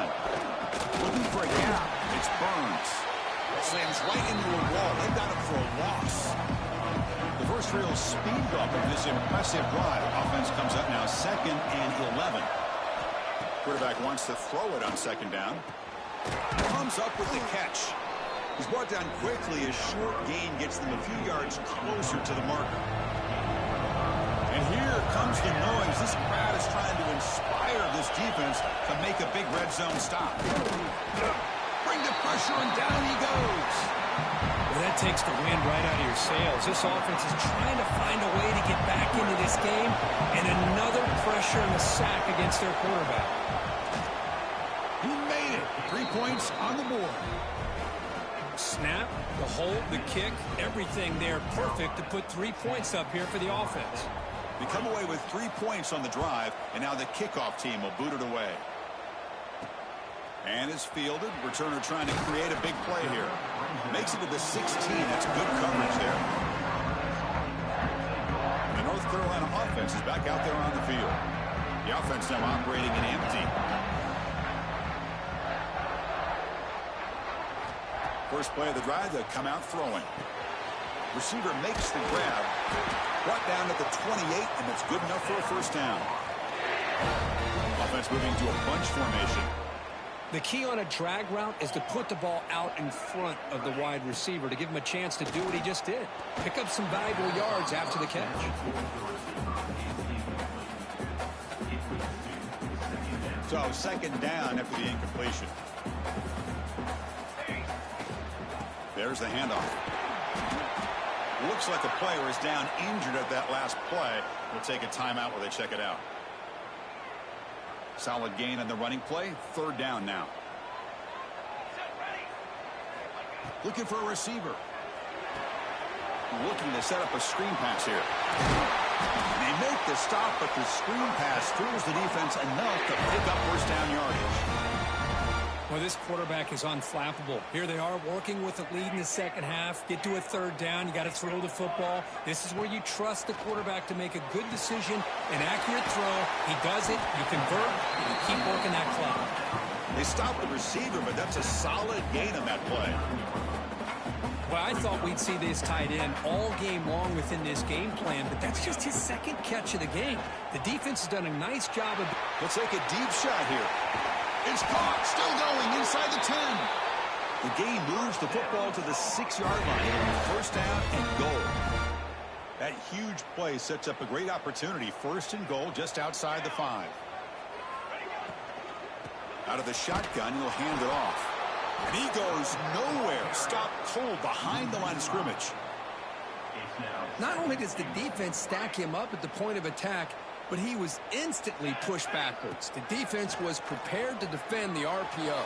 Looking for a gap. It's Burns. Slams right into a wall. They got him for a loss. The first real speed bump of this impressive drive. Offense comes up now 2nd and 11. Quarterback wants to throw it on second down. Comes up with the catch. He's brought down quickly. A short gain gets them a few yards closer to the marker. And here comes the noise. This crowd is trying to inspire this defense to make a big red zone stop. Bring the pressure, and down he goes. Well, that takes the wind right out of your sails. This offense is trying to find a way to get back into this game, and another pressure and a sack against their quarterback. He made it. 3 points on the board. Snap, the hold, the kick, everything there perfect to put 3 points up here for the offense. They come away with 3 points on the drive, and now the kickoff team will boot it away. And it's fielded. Returner trying to create a big play here. Makes it to the 16. That's good coverage there. The North Carolina offense is back out there on the field. The offense now operating in empty. First play of the drive, they'll come out throwing. Receiver makes the grab. Brought down at the 28, and that's good enough for a first down. Offense moving to a bunch formation. The key on a drag route is to put the ball out in front of the wide receiver to give him a chance to do what he just did. Pick up some valuable yards after the catch. So second down after the incompletion. There's the handoff. Looks like a player is down injured at that last play. We'll take a timeout while they check it out. Solid gain on the running play. Third down now. Looking for a receiver. Looking to set up a screen pass here. They make the stop, but the screen pass fools the defense enough to pick up first down yardage. Well, this quarterback is unflappable. Here they are working with a lead in the second half. Get to a third down. You got to throw the football. This is where you trust the quarterback to make a good decision, an accurate throw. He does it. You convert, and you keep working that clock. They stop the receiver, but that's a solid gain on that play. Well, I thought we'd see this tight end all game long within this game plan, but that's just his second catch of the game. The defense has done a nice job of... Let's take a deep shot here. It's caught, still going inside the 10. The game moves the football to the 6-yard line. It'll be first down and goal. That huge play sets up a great opportunity. First and goal just outside the 5. Out of the shotgun, he'll hand it off. And he goes nowhere. Stopped cold behind the line of scrimmage. Not only does the defense stack him up at the point of attack, but he was instantly pushed backwards. The defense was prepared to defend the RPO.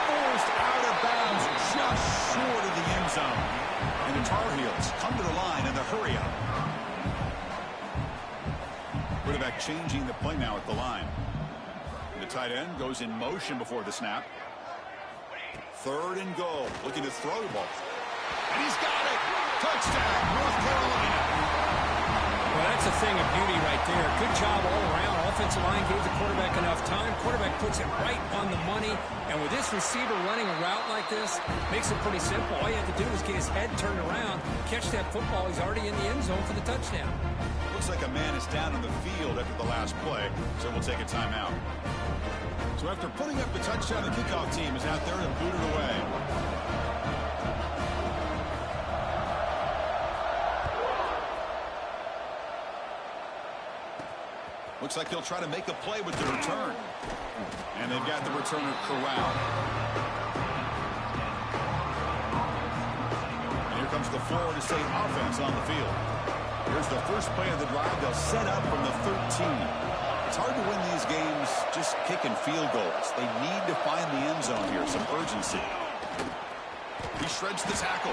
Forced out of bounds just short of the end zone. And the Tar Heels come to the line in the hurry up. Quarterback changing the play now at the line. And the tight end goes in motion before the snap. Third and goal. Looking to throw the ball. And he's got it. Touchdown, North Carolina. Well, that's a thing of beauty right there. Good job all around. Offensive line gave the quarterback enough time. Quarterback puts it right on the money. And with this receiver running a route like this, makes it pretty simple. All you have to do is get his head turned around, catch that football. He's already in the end zone for the touchdown. Looks like a man is down on the field after the last play, so we'll take a timeout. So after putting up the touchdown, the kickoff team is out there to boot it away. Looks like he'll try to make a play with the return. And they've got the returner corralled. And here comes the Florida State offense on the field. Here's the first play of the drive. They'll set up from the 13. It's hard to win these games just kicking field goals. They need to find the end zone here, some urgency. He shreds the tackle.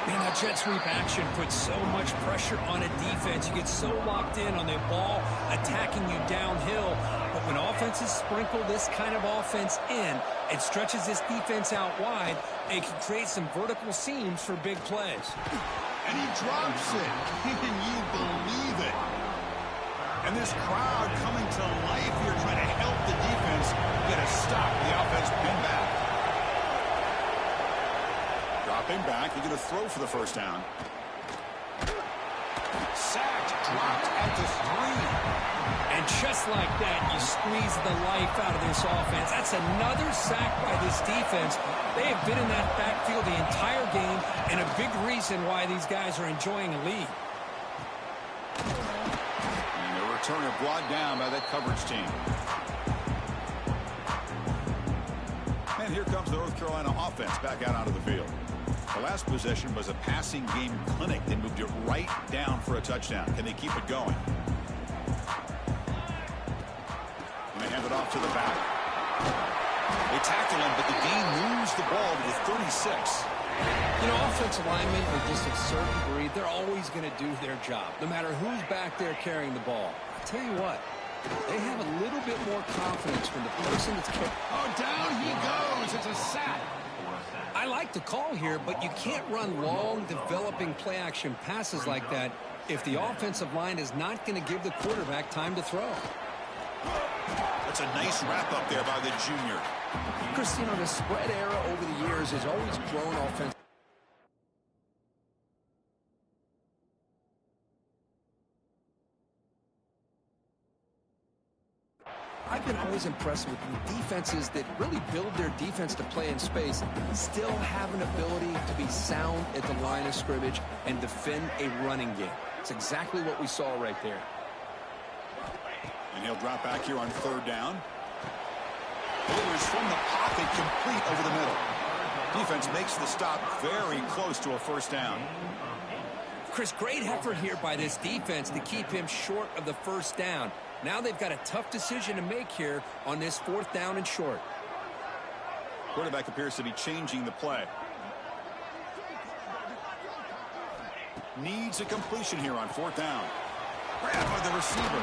Man, that jet sweep action puts so much pressure on a defense. You get so locked in on the ball attacking you downhill. But when offenses sprinkle this kind of offense in, it stretches this defense out wide. It can create some vertical seams for big plays. And he drops it. Can you believe it? And this crowd coming to life here trying to help the defense get a stop. The offense pinned back. Dropping back. He's going to throw for the first down. Sacked. Dropped at the 3. And just like that, you squeeze the life out of this offense. That's another sack by this defense. They have been in that backfield the entire game, and a big reason why these guys are enjoying a lead. And the returner brought down by that coverage team. And here comes the North Carolina offense back out onto the field. The last possession was a passing game clinic. They moved it right down for a touchdown. Can they keep it going? And they hand it off to the back. They tackle him, but the gain moves the ball to the 36. You know, offensive linemen are just a certain breed. They're always going to do their job, no matter who's back there carrying the ball. I'll tell you what, they have a little bit more confidence when the person that's carrying... Oh, down he goes. It's a sack. I like the call here, but you can't run long, developing play-action passes like that if the offensive line is not going to give the quarterback time to throw. That's a nice wrap-up there by the junior. Chris, you know, the spread era over the years has always grown offense. I've been always impressed with the defenses that really build their defense to play in space, still have an ability to be sound at the line of scrimmage and defend a running game. It's exactly what we saw right there. And he'll drop back here on third down. Delivers from the pocket, complete over the middle. Defense makes the stop very close to a first down. Chris, great effort here by this defense to keep him short of the first down. Now they've got a tough decision to make here on this 4th down and short. Quarterback appears to be changing the play. Needs a completion here on 4th down. Grab by the receiver.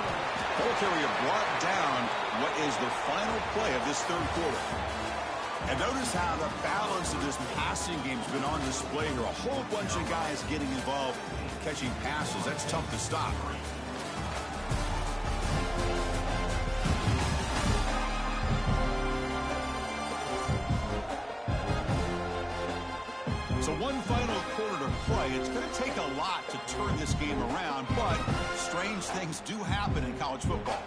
Ball carrier brought down what is the final play of this 3rd quarter. And notice how the balance of this passing game has been on display here. A whole bunch of guys getting involved catching passes. That's tough to stop. So one final quarter to play. It's going to take a lot to turn this game around, but strange things do happen in college football.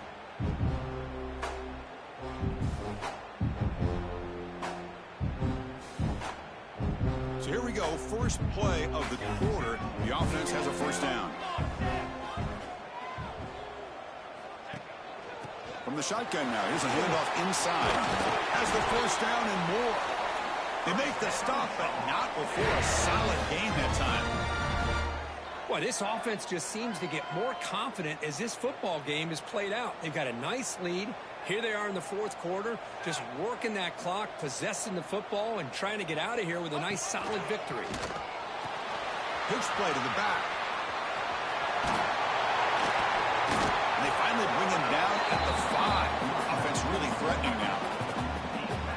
So here we go. First play of the quarter. The offense has a first down. From the shotgun now. Here's a handoff inside. Has the first down and more. They make the stop, but not before a solid game that time. Well, this offense just seems to get more confident as this football game is played out. They've got a nice lead. Here they are in the 4th quarter, just working that clock, possessing the football, and trying to get out of here with a nice, solid victory. Pitch play to the back. And they finally bring him down at the 5. Offense really threatening now.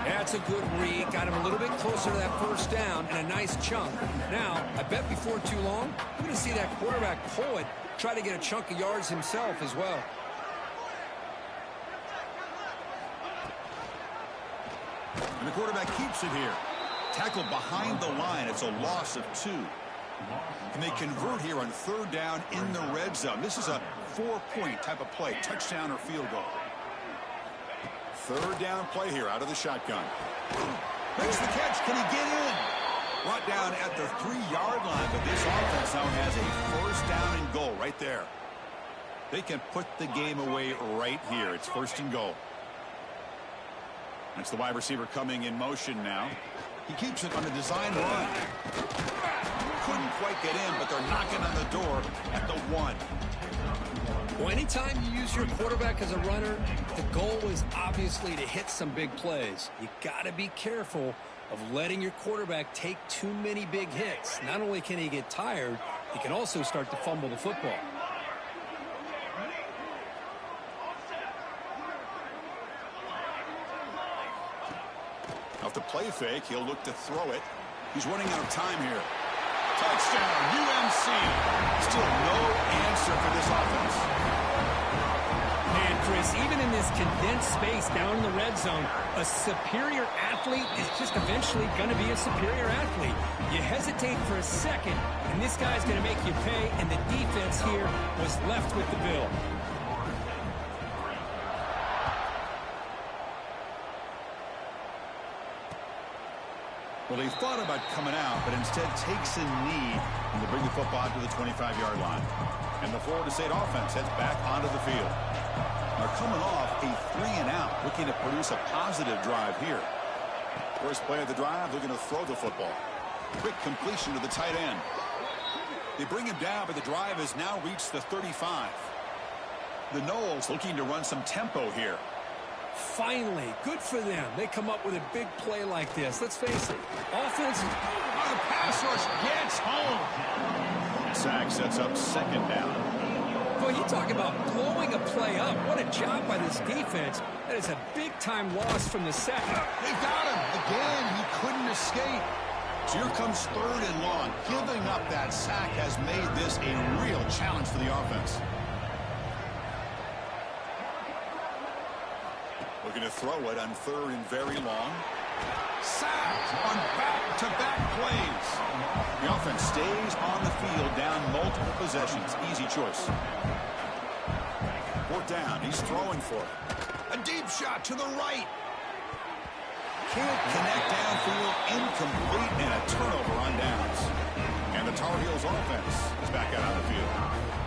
That's a good read. Got him a little bit closer to that first down and a nice chunk. Now, I bet before too long, we're going to see that quarterback pull it, try to get a chunk of yards himself as well. And the quarterback keeps it here. Tackled behind the line. It's a loss of 2. And they convert here on 3rd down in the red zone. This is a 4-point type of play, touchdown or field goal. 3rd down play here out of the shotgun. Makes the catch. Can he get in? Brought down at the 3-yard line, but this offense now has a first down and goal right there. They can put the game away right here. It's 1st and goal. That's the wide receiver coming in motion now. He keeps it on a design run. Couldn't quite get in, but they're knocking on the door at the 1. Well, anytime you use your quarterback as a runner, the goal is obviously to hit some big plays. You got to be careful of letting your quarterback take too many big hits. Not only can he get tired, he can also start to fumble the football. Off the play fake, he'll look to throw it. He's running out of time here. Touchdown, UMC. Still no answer for this offense. Man, Chris, even in this condensed space down in the red zone, a superior athlete is just eventually going to be a superior athlete. You hesitate for a second, and this guy's going to make you pay, and the defense here was left with the bill. Well, they thought about coming out, but instead takes a knee and they bring the football to the 25-yard line. And the Florida State offense heads back onto the field. They're coming off a 3-and-out, looking to produce a positive drive here. First play of the drive, looking to throw the football. Quick completion to the tight end. They bring him down, but the drive has now reached the 35. The Noles looking to run some tempo here. Finally, good for them. They come up with a big play like this. Let's face it, offense. The pass rush gets home. Sack sets up 2nd down. Boy, you talk about blowing a play up. What a job by this defense. That is a big-time loss from the sack. They got him. Again, he couldn't escape. So here comes 3rd and long. Giving up that sack has made this a real challenge for the offense. Looking to throw it on 3rd and very long. Sacked on back-to-back plays. The offense stays on the field down multiple possessions. Easy choice. 4th down. He's throwing for it. A deep shot to the right. Can't connect downfield. Incomplete and a turnover on downs. And the Tar Heels offense is back out on the field.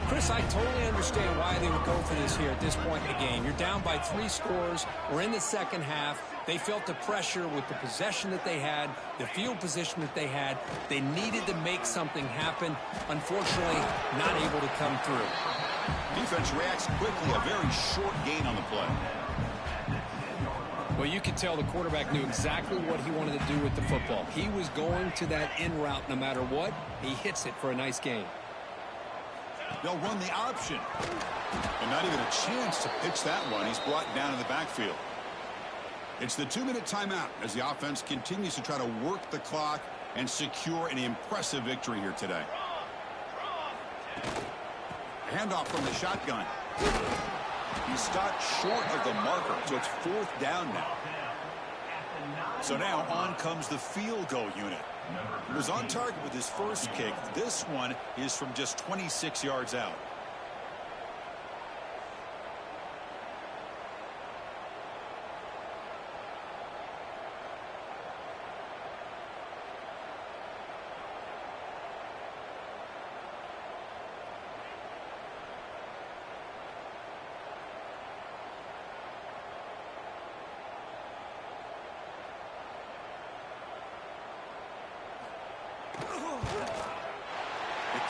Chris, I totally understand why they would go for this here at this point in the game. You're down by 3 scores. We're in the second half. They felt the pressure with the possession that they had, the field position that they had. They needed to make something happen. Unfortunately, not able to come through. Defense reacts quickly. A very short gain on the play. Well, you could tell the quarterback knew exactly what he wanted to do with the football. He was going to that in route no matter what. He hits it for a nice gain. They'll run the option. And not even a chance to pitch that one. He's brought down in the backfield. It's the 2-minute timeout as the offense continues to try to work the clock and secure an impressive victory here today. Handoff from the shotgun. He stopped short of the marker, so it's 4th down now. So now on comes the field goal unit. He was on target with his first kick. This one is from just 26 yards out.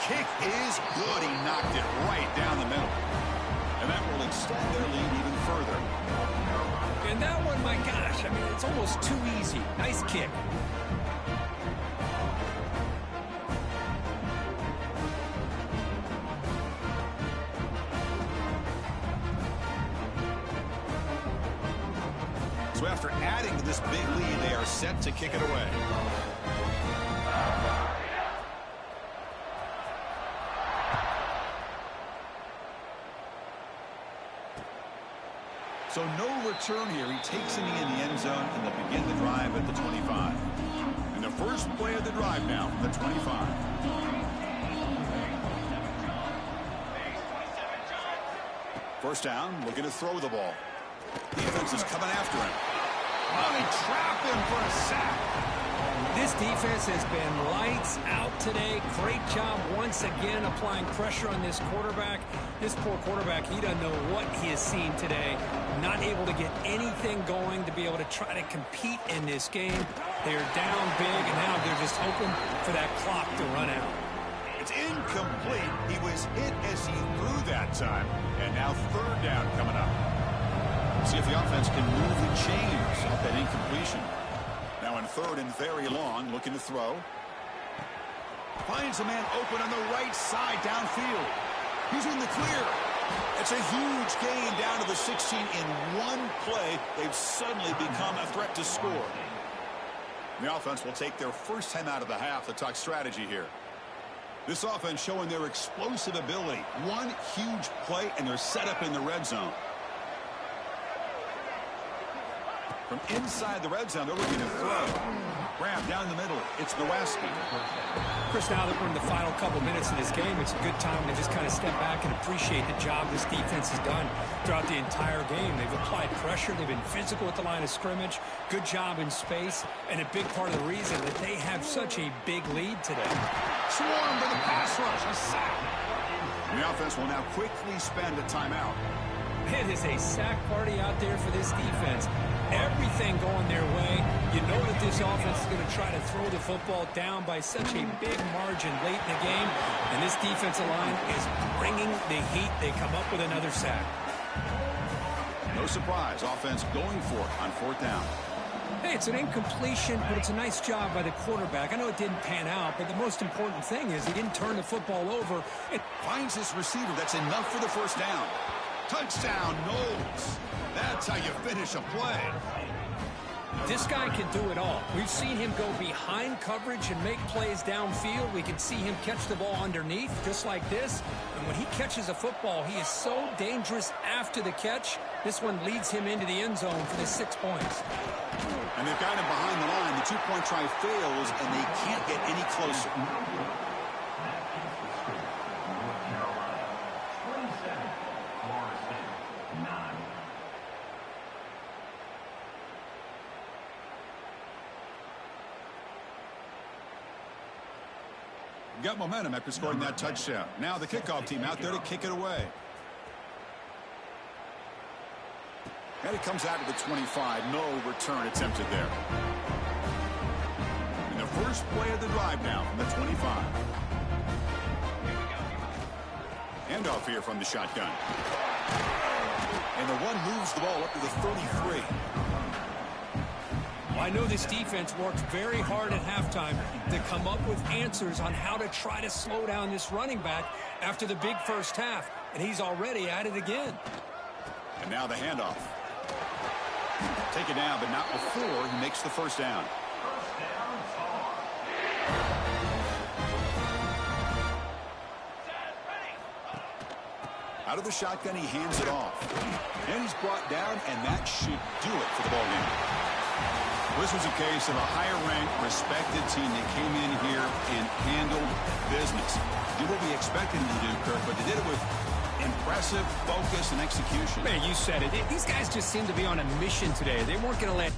Kick is good. He knocked it right down the middle. And that will extend their lead even further. And that one, my gosh, I mean, it's almost too easy. Nice kick. So after adding to this big lead, they are set to kick it away. So no return here. He takes a knee in the end zone, and they'll begin the drive at the 25. And the first play of the drive now from the 25. First down, looking to throw the ball. Defense is coming after him. Oh, they trap him for a sack. This defense has been lights out today. Great job once again applying pressure on this quarterback. This poor quarterback, he doesn't know what he has seen today. Not able to get anything going to be able to try to compete in this game. They're down big, and now they're just hoping for that clock to run out. It's incomplete. He was hit as he threw that time. And now third down coming up. See if the offense can move the chains off that incompletion. Now in third and very long, looking to throw. Finds a man open on the right side downfield. He's in the clear. It's a huge gain down to the 16 in one play. They've suddenly become a threat to score. The offense will take their first time out of the half to talk strategy here. This offense showing their explosive ability. One huge play, and they're set up in the red zone. From inside the red zone, they're looking to throw. Grab down the middle. It's Nowaski. Chris, now that we're in the final couple minutes of this game, it's a good time to just kind of step back and appreciate the job this defense has done throughout the entire game. They've applied pressure. They've been physical at the line of scrimmage. Good job in space. And a big part of the reason that they have such a big lead today. Swarm to the pass rush. A sack. The offense will now quickly spend a timeout. It is a sack party out there for this defense. Everything going their way. You know that this offense is going to try to throw the football down by such a big margin late in the game. And this defensive line is bringing the heat. They come up with another sack. No surprise. Offense going for it on fourth down. Hey, it's an incompletion, but it's a nice job by the quarterback. I know it didn't pan out, but the most important thing is he didn't turn the football over. It finds his receiver. That's enough for the first down. Touchdown, Knowles. That's how you finish a play. This guy can do it all. We've seen him go behind coverage and make plays downfield. We can see him catch the ball underneath, just like this. And when he catches a football, he is so dangerous after the catch. This one leads him into the end zone for the 6 points. And they've got him behind the line. The two-point try fails, and they can't get any closer. Got momentum after scoring that touchdown. Now the kickoff team out there to kick it away. And it comes out to the 25. No return attempted there. And the first play of the drive now from the 25. Handoff here from the shotgun. And the one moves the ball up to the 33. I know this defense worked very hard at halftime to come up with answers on how to try to slow down this running back after the big first half, and he's already at it again. And now the handoff. Take it down, but not before he makes the first down. Out of the shotgun, he hands it off. And he's brought down, and that should do it for the ball game. This was a case of a higher-ranked, respected team that came in here and handled business. Did what we expected them to do, Kirk, but they did it with impressive focus and execution. Man, you said it. These guys just seem to be on a mission today. They weren't going to let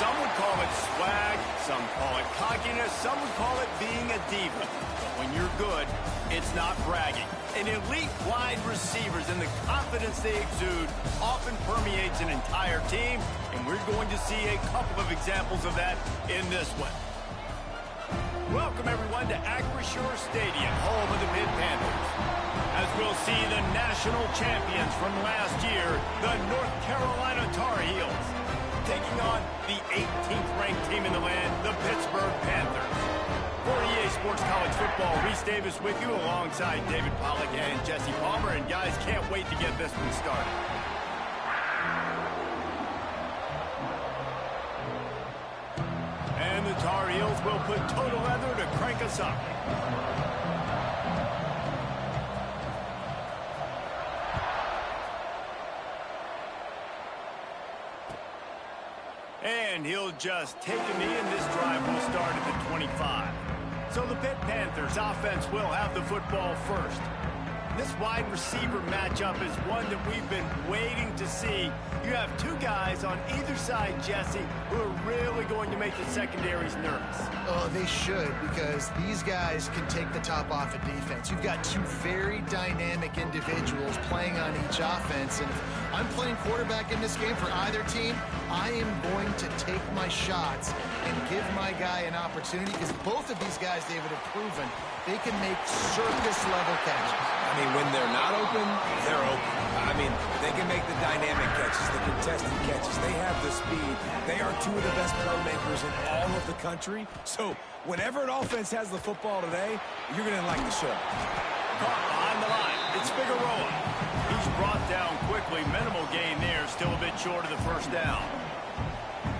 Some would call it swag, some call it cockiness, some would call it being a diva. But when you're good, it's not bragging. An elite wide receivers and the confidence they exude often permeates an entire team, and we're going to see a couple of examples of that in this one. Welcome, everyone, to Acrisure Stadium, home of the Pitt Panthers. As we'll see the national champions from last year, the North Carolina Tar Heels, taking on the 18th-ranked team in the land, the Pittsburgh Panthers. For EA Sports College Football, Reese Davis with you alongside David Pollack and Jesse Palmer. And guys, can't wait to get this one started. And the Tar Heels will put total leather to crank us up. And he'll just take a knee, and this drive will start at the 25. So the Pitt Panthers offense will have the football first. This wide receiver matchup is one that we've been waiting to see. You have two guys on either side, Jesse, who are really going to make the secondaries nervous. Oh, they should, because these guys can take the top off of defense. You've got two very dynamic individuals playing on each offense, and if I'm playing quarterback in this game for either team, I am going to take my shots and give my guy an opportunity, because both of these guys, David, have proven they can make circus-level catches. I mean, when they're not open, they're open. I mean, they can make the dynamic catches, the contested catches. They have the speed. They are two of the best playmakers in all of the country. So whenever an offense has the football today, you're going to like the show. Caught behind the line. It's Figueroa. He's brought down quickly. Minimal gain there. Still a bit short of the first down.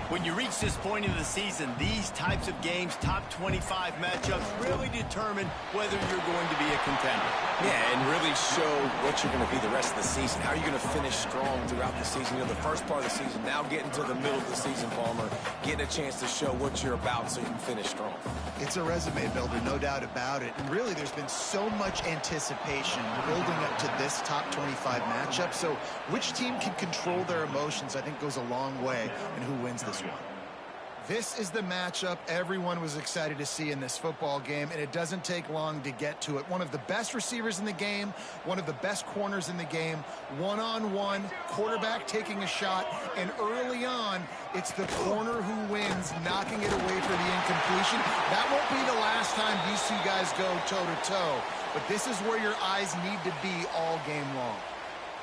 When you reach this point in the season, these types of games, top 25 matchups, really determine whether you're going to be a contender. Yeah, and really show what you're going to be the rest of the season. How are you going to finish strong throughout the season? You know, the first part of the season, now getting to the middle of the season, Palmer, getting a chance to show what you're about so you can finish strong. It's a resume builder, no doubt about it. And really, there's been so much anticipation building up to this top 25 matchup. So which team can control their emotions, I think, goes a long way in who wins this one. This is the matchup everyone was excited to see in this football game, and it doesn't take long to get to it. One of the best receivers in the game, one of the best corners in the game, one-on-one, quarterback taking a shot, and early on, it's the corner who wins, knocking it away for the incompletion. That won't be the last time these two guys go toe-to-toe, but this is where your eyes need to be all game long.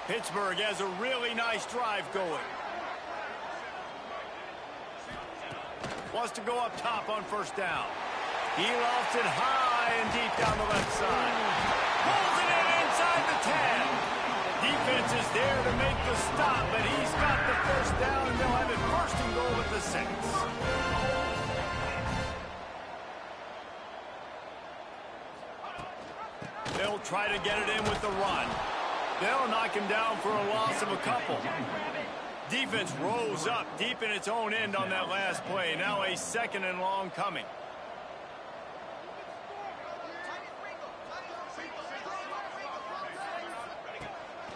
Pittsburgh has a really nice drive going. Wants to go up top on first down. He lofts it high and deep down the left side. Pulls it in inside the 10. Defense is there to make the stop, but he's got the first down, and they'll have it first and goal at the 6. They'll try to get it in with the run. They'll knock him down for a loss of a couple. Defense rolls up deep in its own end on that last play. Now a second and long coming.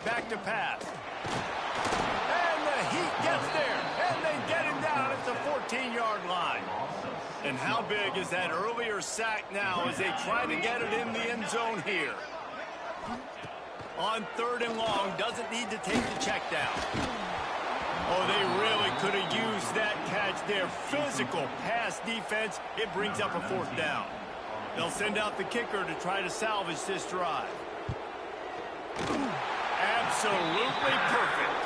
Back to pass. And the Heat gets there. And they get him down at the 14-yard line. And how big is that earlier sack now as they try to get it in the end zone here? On third and long, doesn't need to take the check down. Oh, they really could have used that catch there. Physical pass defense. It brings up a fourth down. They'll send out the kicker to try to salvage this drive. Absolutely perfect.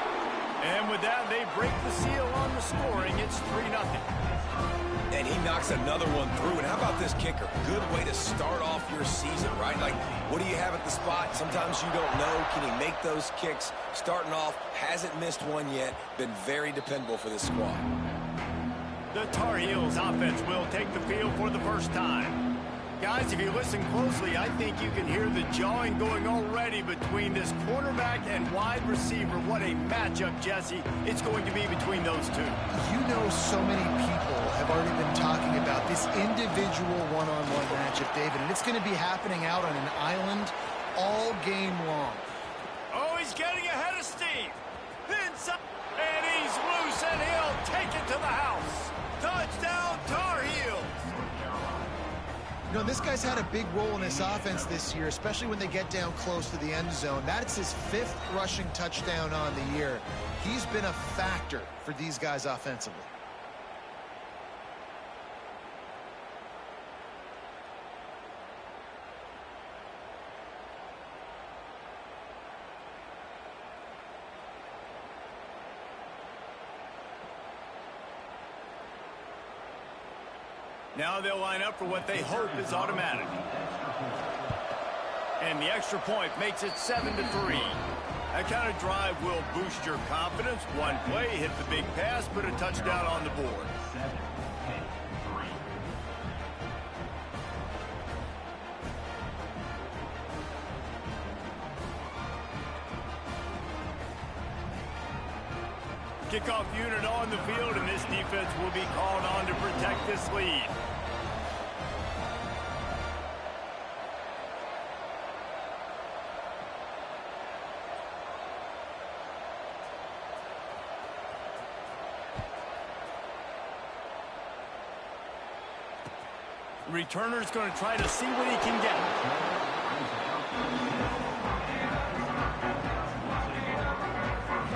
And with that, they break the seal on the scoring. It's 3-0. And he knocks another one through. And how about this kicker? Good way to start off your season, right? Like, what do you have at the spot? Sometimes you don't know. Can he make those kicks? Starting off, hasn't missed one yet. Been very dependable for this squad. The Tar Heels offense will take the field for the first time. Guys, if you listen closely, I think you can hear the jawing going already between this quarterback and wide receiver. What a matchup, Jesse, it's going to be between those two. You know, so many people have already been talking about this individual one-on-one matchup, David, and it's going to be happening out on an island all game long. Oh, he's getting ahead of Steve. Inside, and he's loose, and he'll take it to the house. Touchdown, Tar Heels. You know, this guy's had a big role in this offense this year, especially when they get down close to the end zone. That's his 5th rushing touchdown on the year. He's been a factor for these guys offensively. Now they'll line up for what they hope is automatic. And the extra point makes it 7-3. That kind of drive will boost your confidence. One play, hit the big pass, put a touchdown on the board. Kickoff unit on the field, and this defense will be called on to protect this lead. Returner's going to try to see what he can get.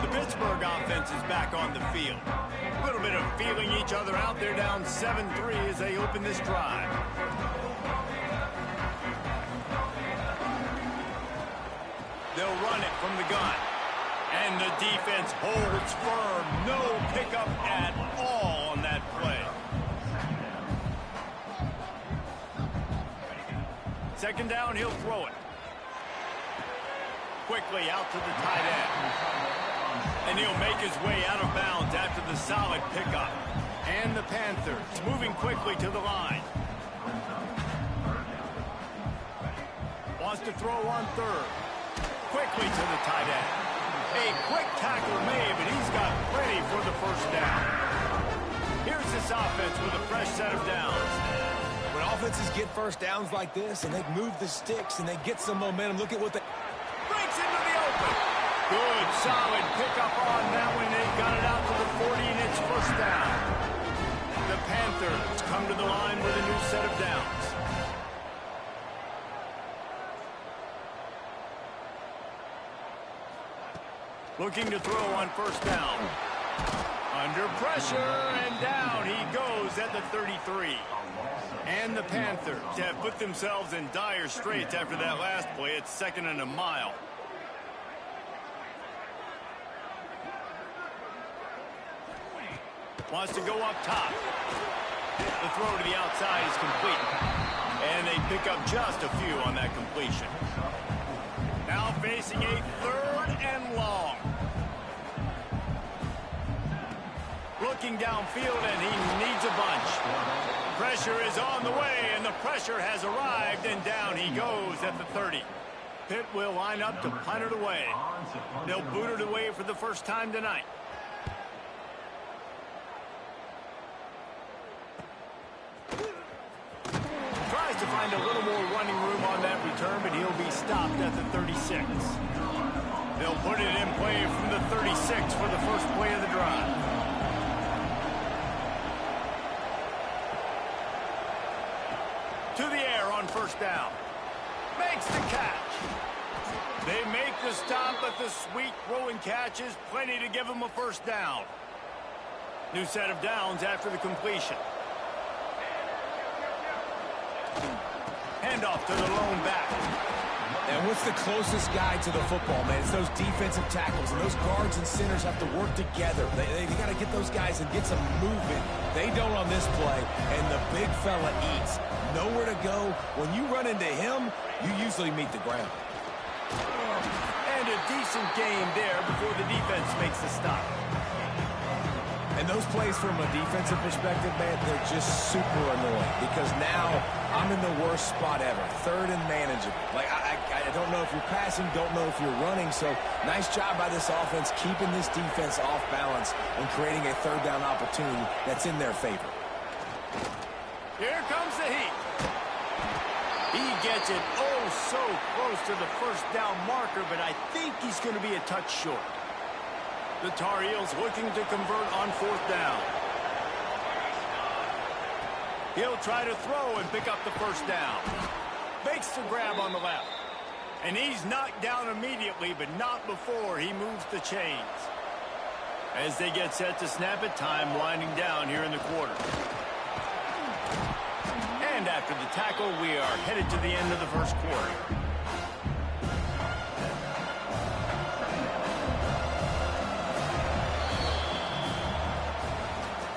The Pittsburgh offense is back on the field. A little bit of feeling each other out. They're down 7-3 as they open this drive. They'll run it from the gun. And the defense holds firm. No pickup at all on that play. Second down, he'll throw it. Quickly out to the tight end. And he'll make his way out of bounds after the solid pickup. And the Panthers moving quickly to the line. Wants to throw on third. Quickly to the tight end. A quick tackle made, but he's got plenty for the first down. Here's this offense with a fresh set of downs. When offenses get first downs like this and they move the sticks and they get some momentum, look at what they... Breaks into the open. Good, solid pickup on that one. They got it out to the 40, and it's first down. The Panthers come to the line with a new set of downs. Looking to throw on first down. Under pressure, and down he goes at the 33. And the Panthers have put themselves in dire straits after that last play. It's 2nd and a mile. Wants to go up top. The throw to the outside is complete. And they pick up just a few on that completion. Now facing a 3rd and long. Looking downfield, and he needs a bunch. Pressure is on the way, and the pressure has arrived, and down he goes at the 30. Pitt will line up to punt it away. They'll boot it away for the first time tonight. Tries to find a little more running room on that return, but he'll be stopped at the 36. They'll put it in play from the 36 for the first play of the drive. To the air on first down. Makes the catch. They make the stop, but the sweet throwing catch is plenty to give them a first down. New set of downs after the completion. Handoff to the lone back. And what's the closest guy to the football, man? It's those defensive tackles, and those guards and centers have to work together. They got to get those guys and get some movement. They don't on this play, and the big fella eats. Nowhere to go. When you run into him, you usually meet the ground. And a decent game there before the defense makes the stop. And those plays from a defensive perspective, man, they're just super annoying because now I'm in the worst spot ever. 3rd and manageable. Like, I don't know if you're passing, don't know if you're running. So nice job by this offense keeping this defense off balance and creating a 3rd down opportunity that's in their favor. Here comes the heat. He gets it oh so close to the first down marker, but I think he's going to be a touch short. The Tar Heels looking to convert on 4th down. He'll try to throw and pick up the first down. Makes the grab on the left. And he's knocked down immediately, but not before he moves the chains. As they get set to snap it, time winding down here in the quarter. And after the tackle, we are headed to the end of the first quarter.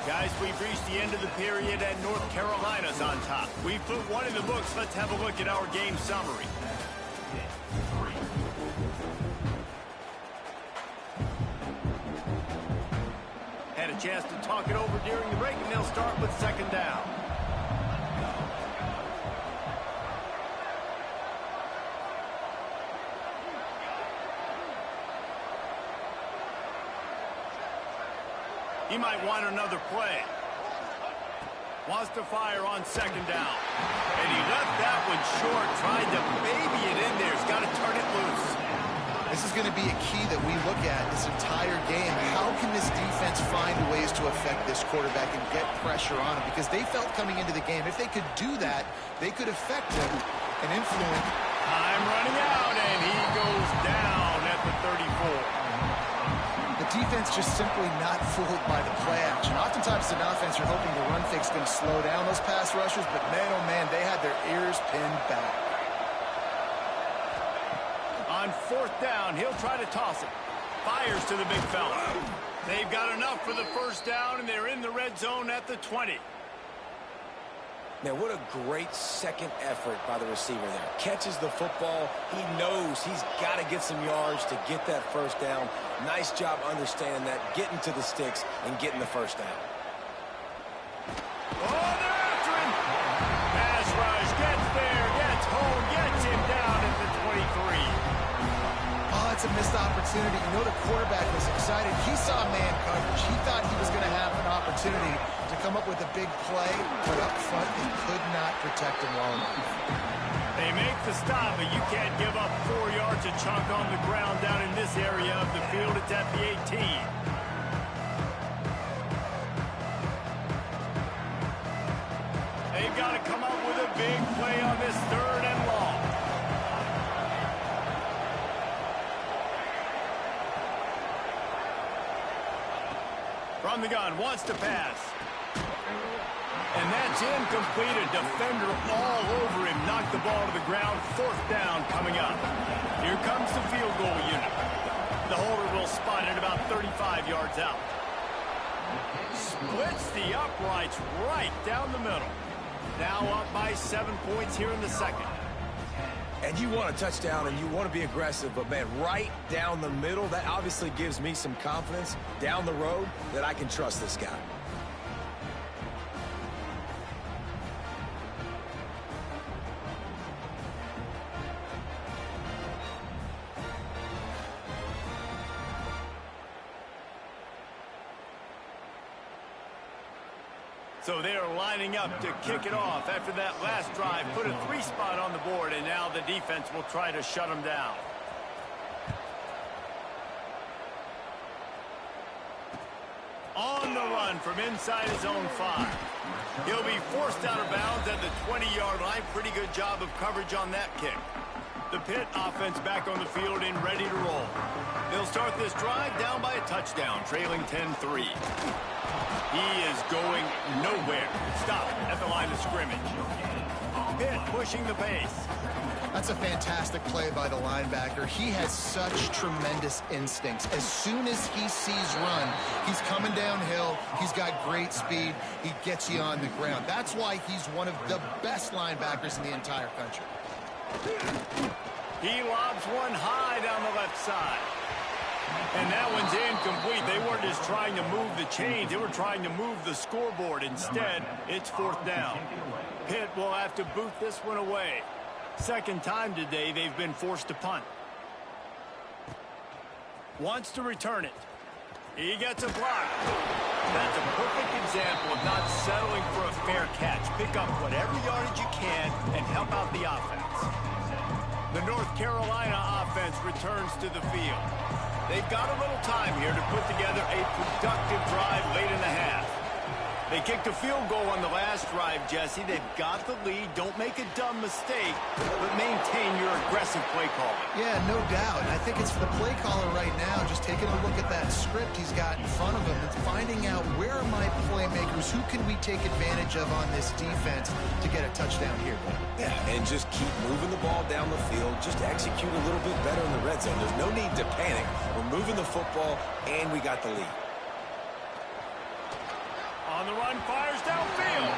Guys, we've reached the end of the period and North Carolina's on top. We've put one in the books. Let's have a look at our game summary. Had a chance to talk it over during the break, and they'll start with 2nd down. He might want another play. Wants to fire on 2nd down. And he left that one short. Tried to baby it in there. He's got to turn it loose. This is going to be a key that we look at this entire game. How can this defense find ways to affect this quarterback and get pressure on him? Because they felt coming into the game, if they could do that, they could affect him and influence. Time running out, and he goes down at the 34. The defense just simply not fooled by the play action. Oftentimes, an offense, you're hoping the run fake's going to slow down those pass rushers, but man, oh man, they had their ears pinned back. On fourth down, he'll try to toss it. Fires to the big fella. They've got enough for the first down, and they're in the red zone at the 20. Man, what a great second effort by the receiver there. Catches the football. He knows he's got to get some yards to get that first down. Nice job understanding that, getting to the sticks and getting the first down. Oh, they're after him. Pass rush gets there, gets home, gets him down at the 23. Oh, it's a missed opportunity. You know the quarterback was excited. He saw man coverage. He thought he was going to have an opportunity to come up with a big play, but up front, they could not protect him well enough. They make the stop, but you can't give up 4 yards a chunk on the ground down in this area of the field. It's at the 18. They've got to come up with a big play on this 3rd and long. From the gun, wants to pass. And that's incomplete. A defender all over him. Knocked the ball to the ground. 4th down coming up. Here comes the field goal unit. The holder will spot it about 35 yards out. Splits the uprights right down the middle. Now up by 7 points here in the second. And you want a touchdown and you want to be aggressive, but man, right down the middle, that obviously gives me some confidence down the road that I can trust this guy. So they're lining up to kick it off after that last drive. Put a 3-spot on the board, and now the defense will try to shut them down. On the run from inside his own 5. He'll be forced out of bounds at the 20-yard line. Pretty good job of coverage on that kick. The Pitt offense back on the field and ready to roll. They'll start this drive down by a touchdown, trailing 10-3. He is going nowhere. Stop at the line of scrimmage. Pitt pushing the pace. That's a fantastic play by the linebacker. He has such tremendous instincts. As soon as he sees run, he's coming downhill. He's got great speed. He gets you on the ground. That's why he's one of the best linebackers in the entire country. He lobs one high down the left side. And that one's incomplete. They weren't just trying to move the chains. They were trying to move the scoreboard. Instead, it's 4th down. Pitt will have to boot this one away. Second time today they've been forced to punt. Wants to return it. He gets a block. That's a perfect example of not settling for a fair catch. Pick up whatever yardage you can and help out the offense. The North Carolina offense returns to the field. They've got a little time here to put together a productive drive late in the half. They kicked a field goal on the last drive, Jesse. They've got the lead. Don't make a dumb mistake, but maintain your aggressive play calling. Yeah, no doubt. And I think it's for the play caller right now, just taking a look at that script he's got in front of him and finding out where are my playmakers, who can we take advantage of on this defense to get a touchdown here. Yeah, and just keep moving the ball down the field. Just execute a little bit better in the red zone. There's no need to panic. We're moving the football, and we got the lead. On the run, fires downfield.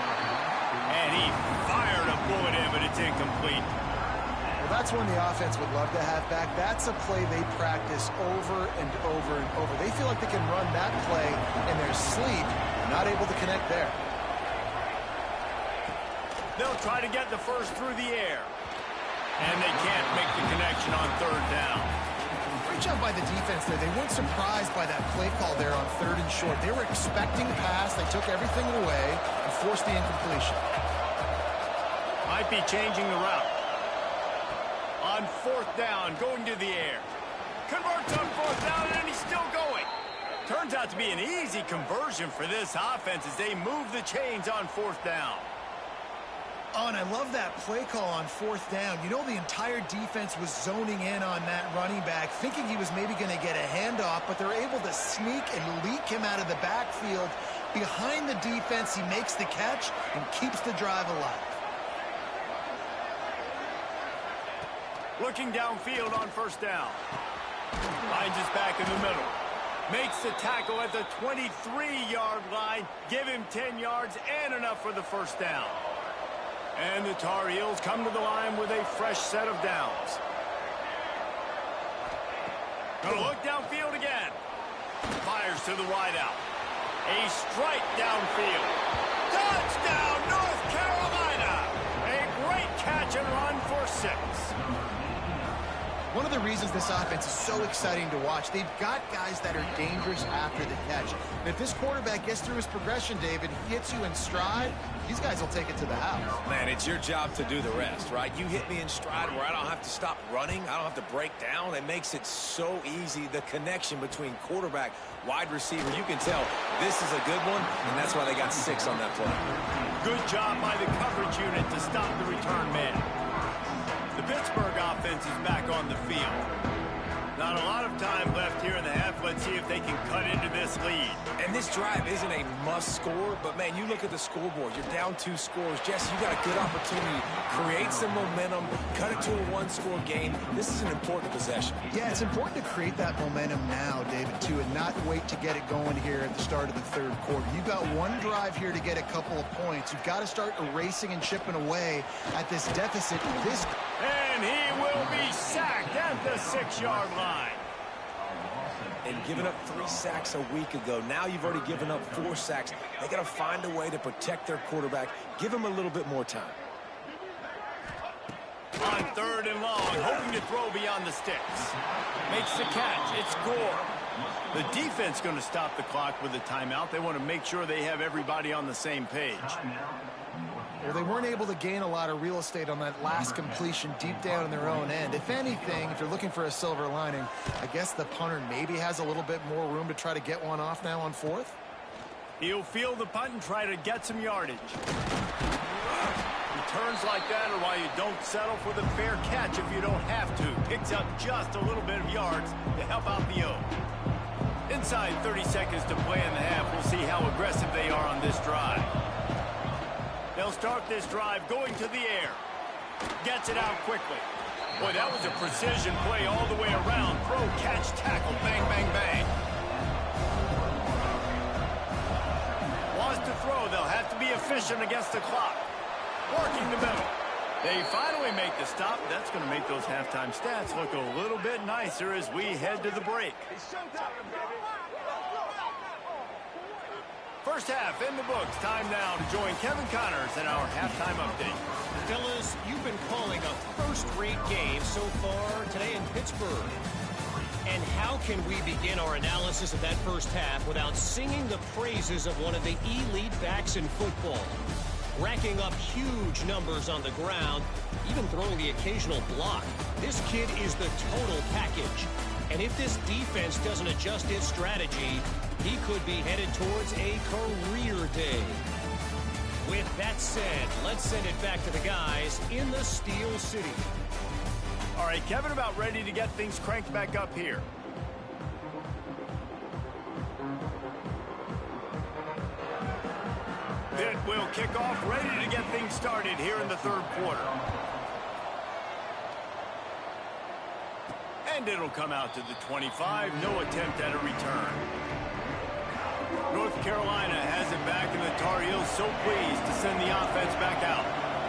And he fired a bullet in, but it's incomplete. Well, that's one the offense would love to have back. That's a play they practice over and over and over. They feel like they can run that play in their sleep, not able to connect there. They'll try to get the first through the air. And they can't make the connection on 3rd down. Great job by the defense there. They weren't surprised by that play call there on 3rd and short. They were expecting pass. They took everything away and forced the incompletion. Might be changing the route. On 4th down, going to the air. Converts on fourth down, and he's still going. Turns out to be an easy conversion for this offense as they move the chains on fourth down. Oh, and I love that play call on fourth down. You know, the entire defense was zoning in on that running back, thinking he was maybe going to get a handoff, but they're able to sneak and leak him out of the backfield. Behind the defense, he makes the catch and keeps the drive alive. Looking downfield on first down. Finds his back in the middle. Makes the tackle at the 23-yard line. Give him 10 yards and enough for the first down. And the Tar Heels come to the line with a fresh set of downs. Gonna look downfield again. Fires to the wideout. A strike downfield. Touchdown, North Carolina! A great catch and run for 6. One of the reasons this offense is so exciting to watch, they've got guys that are dangerous after the catch. And if this quarterback gets through his progression, David, he hits you in stride, these guys will take it to the house. Man, it's your job to do the rest, right? You hit me in stride where I don't have to stop running. I don't have to break down. It makes it so easy, the connection between quarterback, wide receiver. You can tell this is a good one, and that's why they got 6 on that play. Good job by the coverage unit to stop the return man. The Pittsburgh offense is back on the field. Not a lot of time left here in the half. Let's see if they can cut into this lead. And this drive isn't a must score, but man, you look at the scoreboard. You're down 2 scores. Jesse, you got a good opportunity. Create some momentum. Cut it to a 1-score game. This is an important possession. Yeah, it's important to create that momentum now, David, too, and not wait to get it going here at the start of the third quarter. You've got one drive here to get a couple of points. You've got to start erasing and chipping away at this deficit. And he will be sacked at the 6-yard line. And giving up 3 sacks a week ago. Now you've already given up 4 sacks. They got to find a way to protect their quarterback. Give him a little bit more time. On 3rd and long, hoping to throw beyond the sticks. Makes the catch. It's score. The defense going to stop the clock with a timeout. They want to make sure they have everybody on the same page. Well, they weren't able to gain a lot of real estate on that last completion deep down in their own end. If anything, if you're looking for a silver lining, I guess the punter maybe has a little bit more room to try to get one off now on 4th. He'll field the punt and try to get some yardage. Returns like that are why you don't settle for the fair catch if you don't have to. Picks up just a little bit of yards to help out the O. Inside 30 seconds to play in the half. We'll see how aggressive they are on this drive. They'll start this drive going to the air. Gets it out quickly. Boy, that was a precision play all the way around. Throw, catch, tackle, bang, bang, bang. Wants to throw. They'll have to be efficient against the clock. Working the middle. They finally make the stop. That's going to make those halftime stats look a little bit nicer as we head to the break. First half in the books. Time now to join Kevin Connors in our halftime update. Fellas, you've been calling a first-rate game so far today in Pittsburgh. And how can we begin our analysis of that first half without singing the praises of one of the elite backs in football? Racking up huge numbers on the ground, even throwing the occasional block. This kid is the total package. And if this defense doesn't adjust its strategy, he could be headed towards a career day. With that said, let's send it back to the guys in the Steel City. All right, Kevin, about ready to get things cranked back up here. Pitt will kick off, ready to get things started here in the third quarter. And it'll come out to the 25. No attempt at a return. North Carolina has it back, and the Tar Heels so pleased to send the offense back out.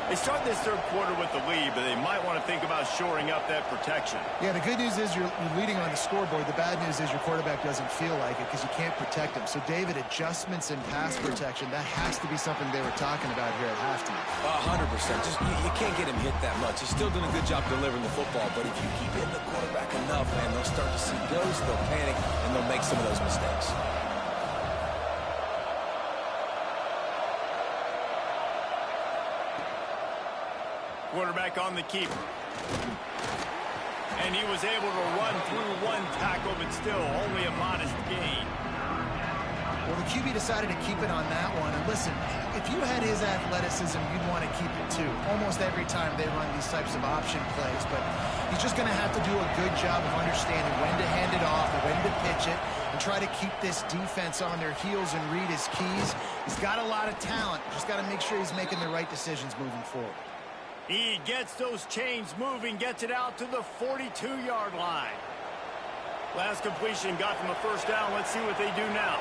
They start this third quarter with the lead, but they might want to think about shoring up that protection. Yeah, the good news is you're leading on the scoreboard. The bad news is your quarterback doesn't feel like it because you can't protect him. So, David, adjustments in pass protection, that has to be something they were talking about here at halftime. 100%. Just you can't get him hit that much. He's still doing a good job delivering the football, but if you keep hitting the quarterback enough, man, they'll start to see ghosts, they'll panic, and they'll make some of those mistakes. Quarterback on the keeper. And he was able to run through one tackle, but still only a modest gain. Well, the QB decided to keep it on that one. And listen, if you had his athleticism, you'd want to keep it too. Almost every time they run these types of option plays. But he's just going to have to do a good job of understanding when to hand it off, when to pitch it, and try to keep this defense on their heels and read his keys. He's got a lot of talent. Just got to make sure he's making the right decisions moving forward. He gets those chains moving, gets it out to the 42-yard line. Last completion got them a first down. Let's see what they do now.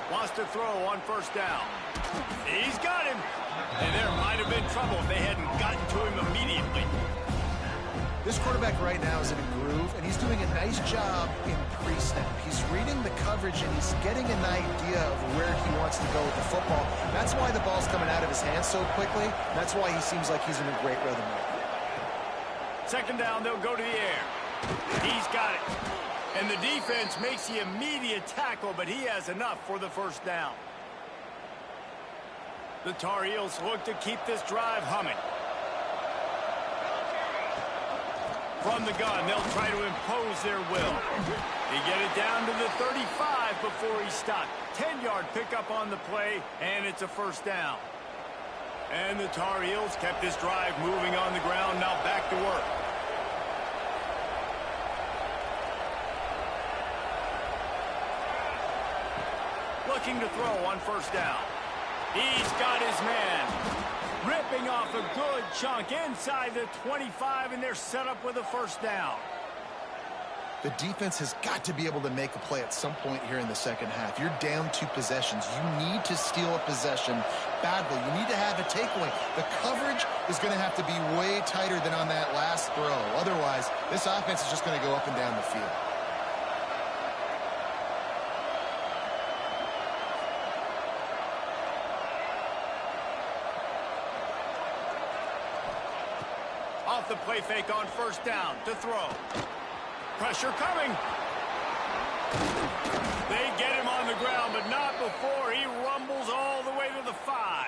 Wants to throw on first down. He's got him. And there might have been trouble if they hadn't gotten to him immediately. This quarterback right now is in a groove, and he's doing a nice job in pre-snap. He's reading the coverage, and he's getting an idea of where he wants to go with the football. That's why the ball's coming out of his hands so quickly. That's why he seems like he's in a great rhythm right now. Second down, they'll go to the air. He's got it. And the defense makes the immediate tackle, but he has enough for the first down. The Tar Heels look to keep this drive humming. From the gun, they'll try to impose their will. They get it down to the 35 before he's stopped. 10-yard pickup on the play, and it's a first down. And the Tar Heels kept this drive moving on the ground. Now back to work. Looking to throw on first down. He's got his man. Ripping off a good chunk inside the 25, and they're set up with a first down. The defense has got to be able to make a play at some point here in the second half. You're down 2 possessions. You need to steal a possession badly. You need to have a takeaway. The coverage is going to have to be way tighter than on that last throw. Otherwise, this offense is just going to go up and down the field. Off the play fake on first down to throw. Pressure coming. They get him on the ground, but not before he rumbles all the way to the 5.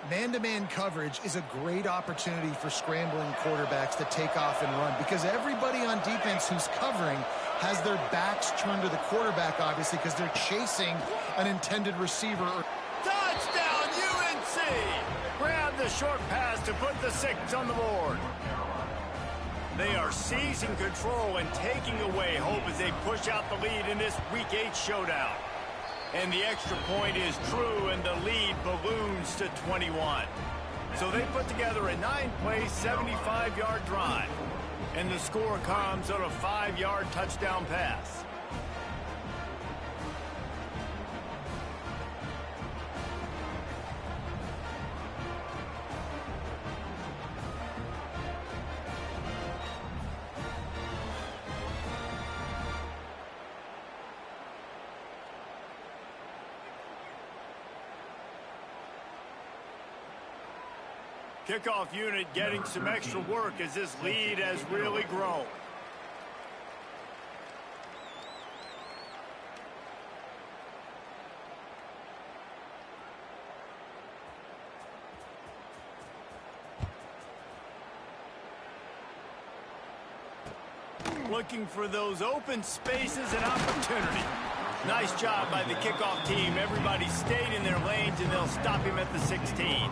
Man-to-man coverage is a great opportunity for scrambling quarterbacks to take off and run, because everybody on defense who's covering has their backs turned to the quarterback, obviously, because they're chasing an intended receiver. Touchdown, UNC! Grab the short pass to put the 6 on the board. They are seizing control and taking away hope as they push out the lead in this Week 8 showdown. And the extra point is true, and the lead balloons to 21. So they put together a 9-play, 75-yard drive. And the score comes on a 5-yard touchdown pass. Kickoff unit getting some extra work as this lead has really grown. Looking for those open spaces and opportunity. Nice job by the kickoff team. Everybody stayed in their lanes, and they'll stop him at the 16.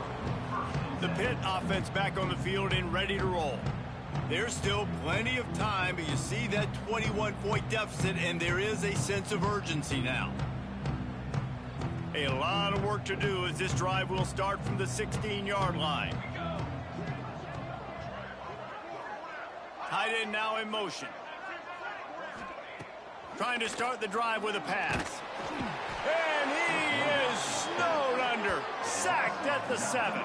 The Pitt offense back on the field and ready to roll. There's still plenty of time, but you see that 21-point deficit, and there is a sense of urgency now. A lot of work to do as this drive will start from the 16-yard line. Tight end now in motion. Trying to start the drive with a pass. And he is snowed under. Sacked at the 7.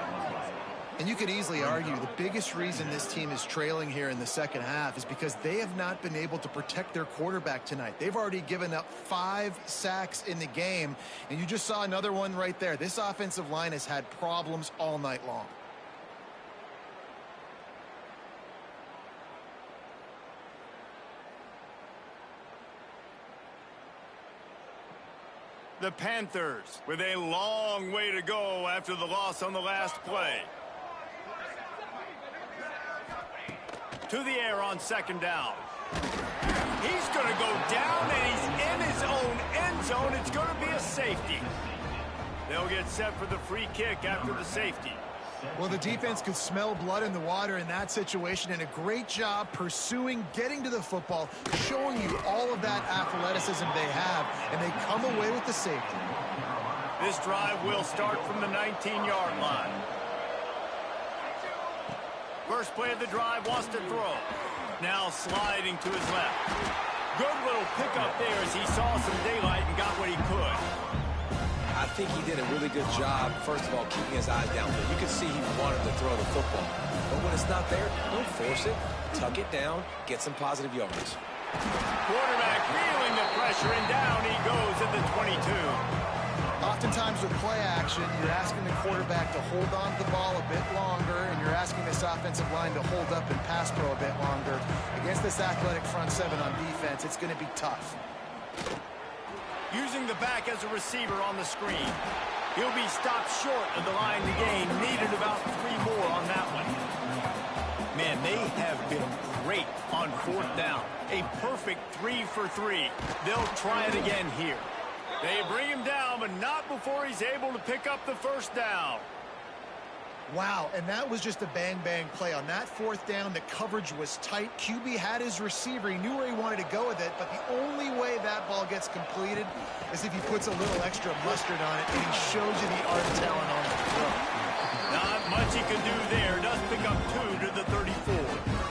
And you could easily argue the biggest reason this team is trailing here in the second half is because they have not been able to protect their quarterback tonight. They've already given up 5 sacks in the game, and you just saw another one right there. This offensive line has had problems all night long. The Panthers with a long way to go after the loss on the last play. to the air on second down. He's going to go down, and he's in his own end zone. It's going to be a safety. They'll get set for the free kick after the safety. Well, the defense could smell blood in the water in that situation, and a great job pursuing, getting to the football, showing you all of that athleticism they have, and they come away with the safety. This drive will start from the 19-yard line. First play of the drive, wants to throw. Now sliding to his left. Good little pickup there as he saw some daylight and got what he could. I think he did a really good job, first of all, keeping his eyes downfield. You could see he wanted to throw the football. But when it's not there, don't force it. Tuck it down, get some positive yards. Quarterback feeling the pressure, and down he goes at the 22. Oftentimes with play action, you're asking the quarterback to hold on to the ball a bit longer, and you're asking this offensive line to hold up and pass pro a bit longer. Against this athletic front seven on defense, it's going to be tough. Using the back as a receiver on the screen. He'll be stopped short of the line to gain. Needed about 3 more on that one. Man, they have been great on fourth down. A perfect 3 for 3. They'll try it again here. They bring him down, but not before he's able to pick up the first down. Wow, and that was just a bang-bang play. On that fourth down, the coverage was tight. QB had his receiver. He knew where he wanted to go with it, but the only way that ball gets completed is if he puts a little extra mustard on it, and he shows you the art and talent on the throw. Not much he can do there. Does pick up 2 to the 34.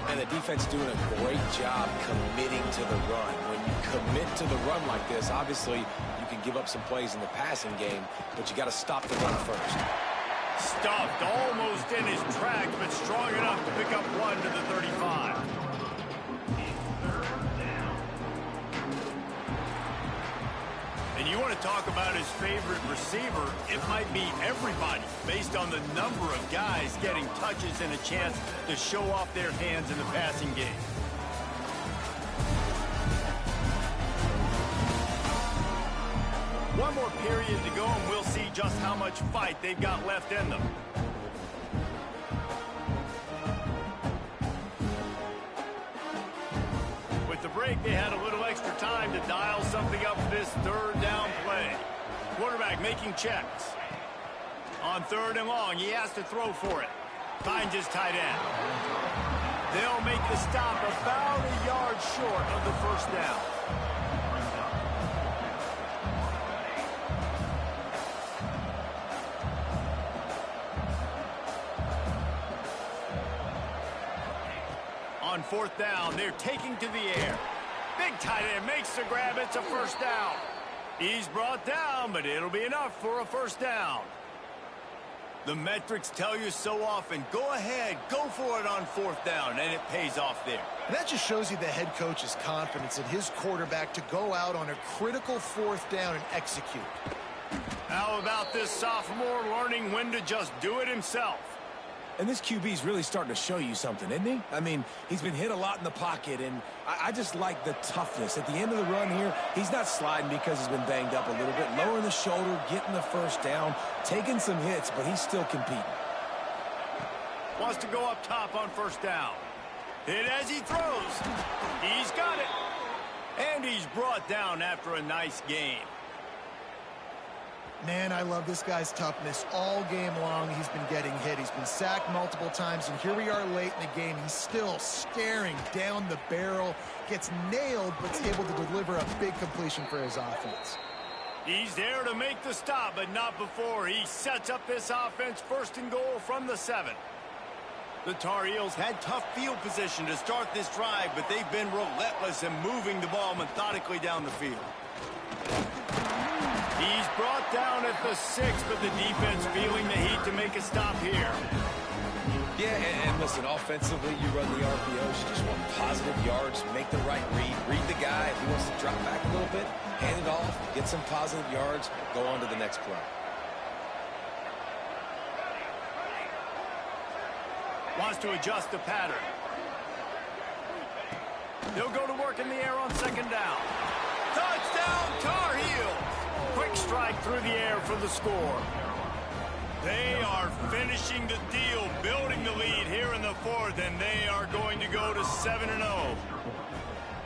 And the defense doing a great job committing to the run. When you commit to the run like this, obviously you can give up some plays in the passing game, but you got to stop the run first. Stuffed almost in his tracks, but strong enough to pick up 1 to the 35. And you want to talk about his favorite receiver, it might be everybody, based on the number of guys getting touches and a chance to show off their hands in the passing game. One more period to go, and we'll see just how much fight they've got left in them. With the break, they had a little extra time to dial something up for this third down play. Quarterback making checks. On 3rd and long, he has to throw for it. Finds his tight end. They'll make the stop about a yard short of the first down. On 4th down, they're taking to the air. Big tight end makes the grab. It's a first down. He's brought down, but it'll be enough for a first down. The metrics tell you so often, go ahead, go for it on 4th down, and it pays off there. And that just shows you the head coach's confidence in his quarterback to go out on a critical 4th down and execute. How about this sophomore learning when to just do it himself? And this QB's really starting to show you something, isn't he? I mean, he's been hit a lot in the pocket, and I just like the toughness. At the end of the run here, he's not sliding because he's been banged up a little bit. Lowering the shoulder, getting the first down, taking some hits, but he's still competing. Wants to go up top on first down. Hit as he throws. He's got it. And he's brought down after a nice gain. Man, I love this guy's toughness. All game long, he's been getting hit. He's been sacked multiple times, and here we are late in the game. He's still staring down the barrel, gets nailed, but's able to deliver a big completion for his offense. He's there to make the stop, but not before. He sets up this offense 1st and goal from the 7. The Tar Heels had tough field position to start this drive, but they've been relentless in moving the ball methodically down the field. He's brought down at the 6, but the defense feeling the heat to make a stop here. Yeah, and listen, offensively, you run the RPOs. You just want positive yards, make the right read the guy. If he wants to drop back a little bit, hand it off, get some positive yards, go on to the next play. Wants to adjust the pattern. They'll go to work in the air on 2nd down. Touchdown, Tar Heels! Quick strike through the air for the score. They are finishing the deal, building the lead here in the the fourth, and they are going to go to 7-0.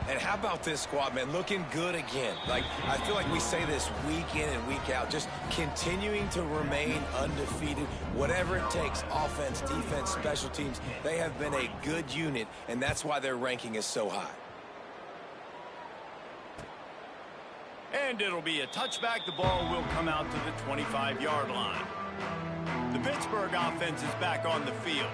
And how about this squad, man? Looking good again. Like, I feel like we say this week in and week out, just continuing to remain undefeated. Whatever it takes, offense, defense, special teams, they have been a good unit, and that's why their ranking is so high. And it'll be a touchback. The ball will come out to the 25-yard line. The Pittsburgh offense is back on the field.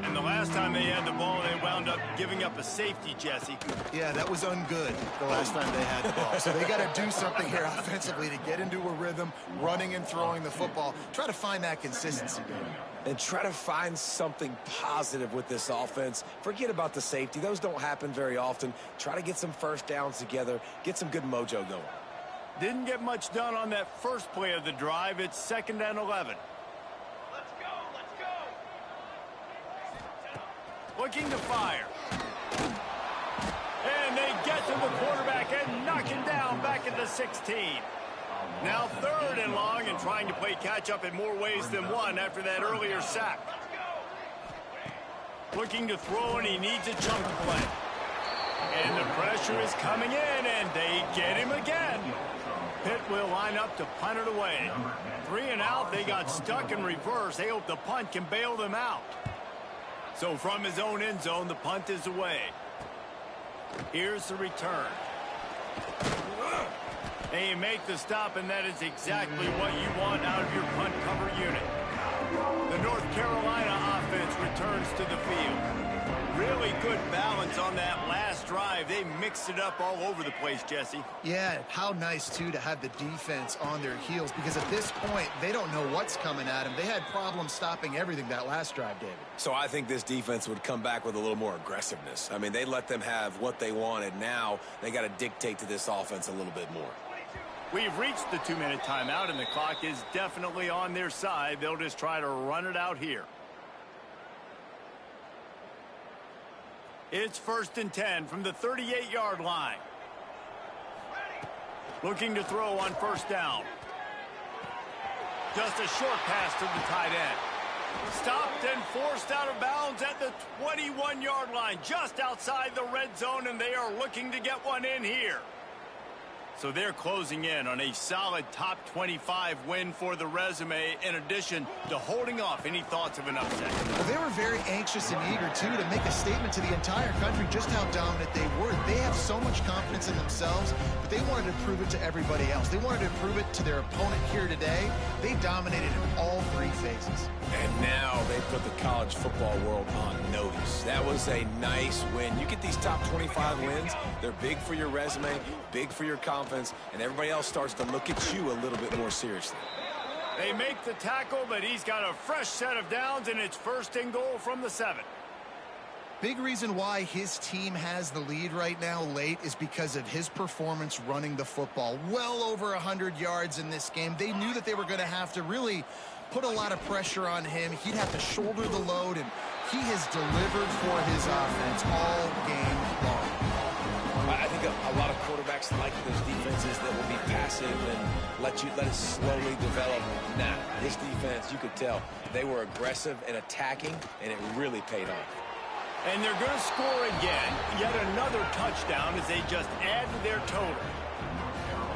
And the last time they had the ball, they wound up giving up a safety, Jesse. Yeah, that was ungood the last time they had the ball. So they got to do something here offensively to get into a rhythm, running and throwing the football. Try to find that consistency, baby. And try to find something positive with this offense. Forget about the safety. Those don't happen very often. Try to get some first downs together, get some good mojo going. Didn't get much done on that first play of the drive. It's 2nd and 11. Looking to fire. And they get to the quarterback and knock him down back at the 16. Now 3rd and long and trying to play catch-up in more ways than one after that earlier sack. Looking to throw, and he needs a chunk play. And the pressure is coming in, and they get him again. Pitt will line up to punt it away. 3 and out, they got stuck in reverse. They hope the punt can bail them out. So from his own end zone, the punt is away. Here's the return. They make the stop, and that is exactly what you want out of your punt cover unit. The North Carolina offense returns to the field. Really good balance on that last drive. They mixed it up all over the place, Jesse. Yeah, how nice, too, to have the defense on their heels, because at this point, they don't know what's coming at them. They had problems stopping everything that last drive, David. So I think this defense would come back with a little more aggressiveness. I mean, they let them have what they wanted. Now they got to dictate to this offense a little bit more. We've reached the 2-minute timeout, and the clock is definitely on their side. They'll just try to run it out here. It's 1st and 10 from the 38-yard line. Looking to throw on 1st down. Just a short pass to the tight end. Stopped and forced out of bounds at the 21-yard line, just outside the red zone, and they are looking to get one in here. So they're closing in on a solid top 25 win for the resume, in addition to holding off any thoughts of an upset. Well, they were very anxious and eager, too, to make a statement to the entire country just how dominant they were. They have so much confidence in themselves, but they wanted to prove it to everybody else. They wanted to prove it to their opponent here today. They dominated in all 3 phases. And now they put the college football world on notice. That was a nice win. You get these top 25 wins, they're big for your resume, big for your confidence, and everybody else starts to look at you a little bit more seriously. They make the tackle, but he's got a fresh set of downs, and it's 1st and goal from the 7. Big reason why his team has the lead right now late is because of his performance running the football. Well over 100 yards in this game. They knew that they were going to have to really put a lot of pressure on him. He'd have to shoulder the load, and he has delivered for his offense all game long. I think a lot of quarterbacks like those defenses that will be passive and let it slowly develop. Now, this defense, you could tell, they were aggressive and attacking, and it really paid off. And they're going to score again. Yet another touchdown as they just add to their total.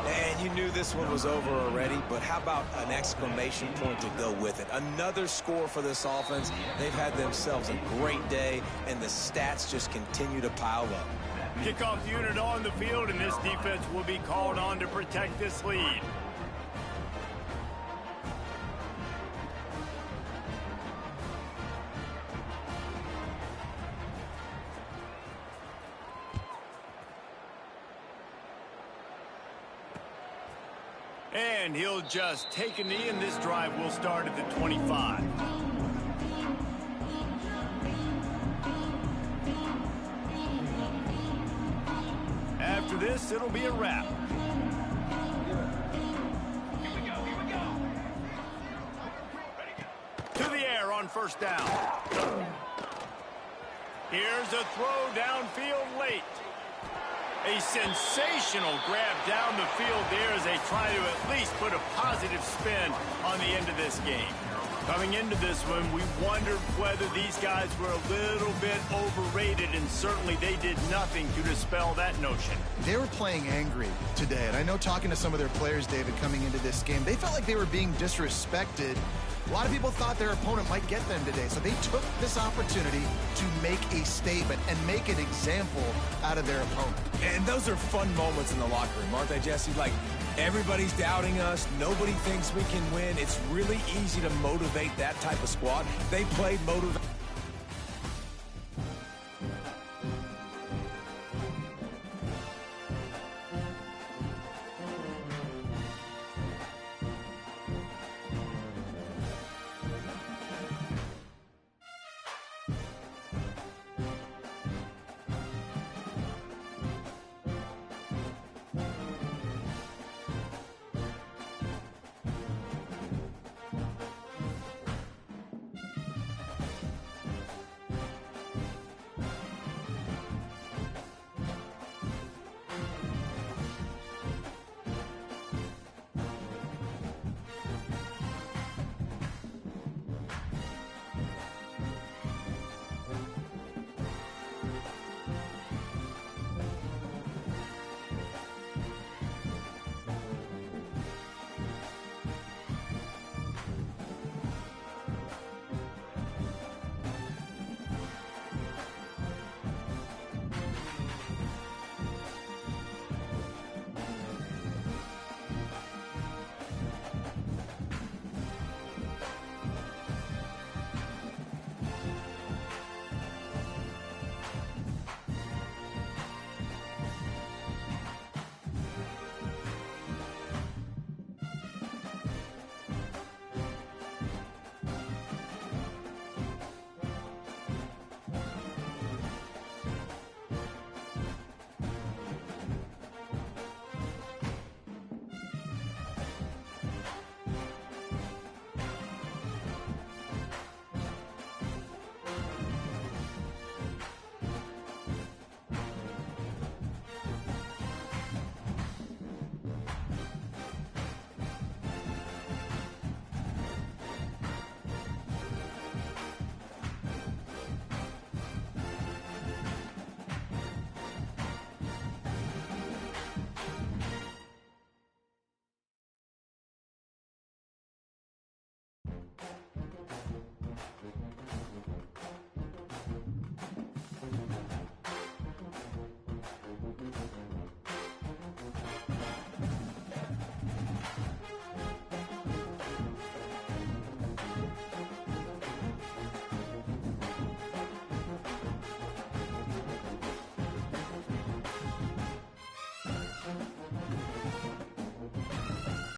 And you knew this one was over already, but how about an exclamation point to go with it? Another score for this offense. They've had themselves a great day, and the stats just continue to pile up. Kickoff unit on the field, and this defense will be called on to protect this lead. And he'll just take a knee, and this drive will start at the 25. After this, it'll be a wrap. To the air on 1st down. Here's a throw downfield late. A sensational grab down the field there as they try to at least put a positive spin on the end of this game. Coming into this one, we wondered whether these guys were a little bit overrated, and certainly they did nothing to dispel that notion. They were playing angry today, and I know talking to some of their players, David, coming into this game, they felt like they were being disrespected. A lot of people thought their opponent might get them today, so they took this opportunity to make a statement and make an example out of their opponent. And those are fun moments in the locker room, aren't they, Jesse? Like, everybody's doubting us. Nobody thinks we can win. It's really easy to motivate that type of squad. They played motivate.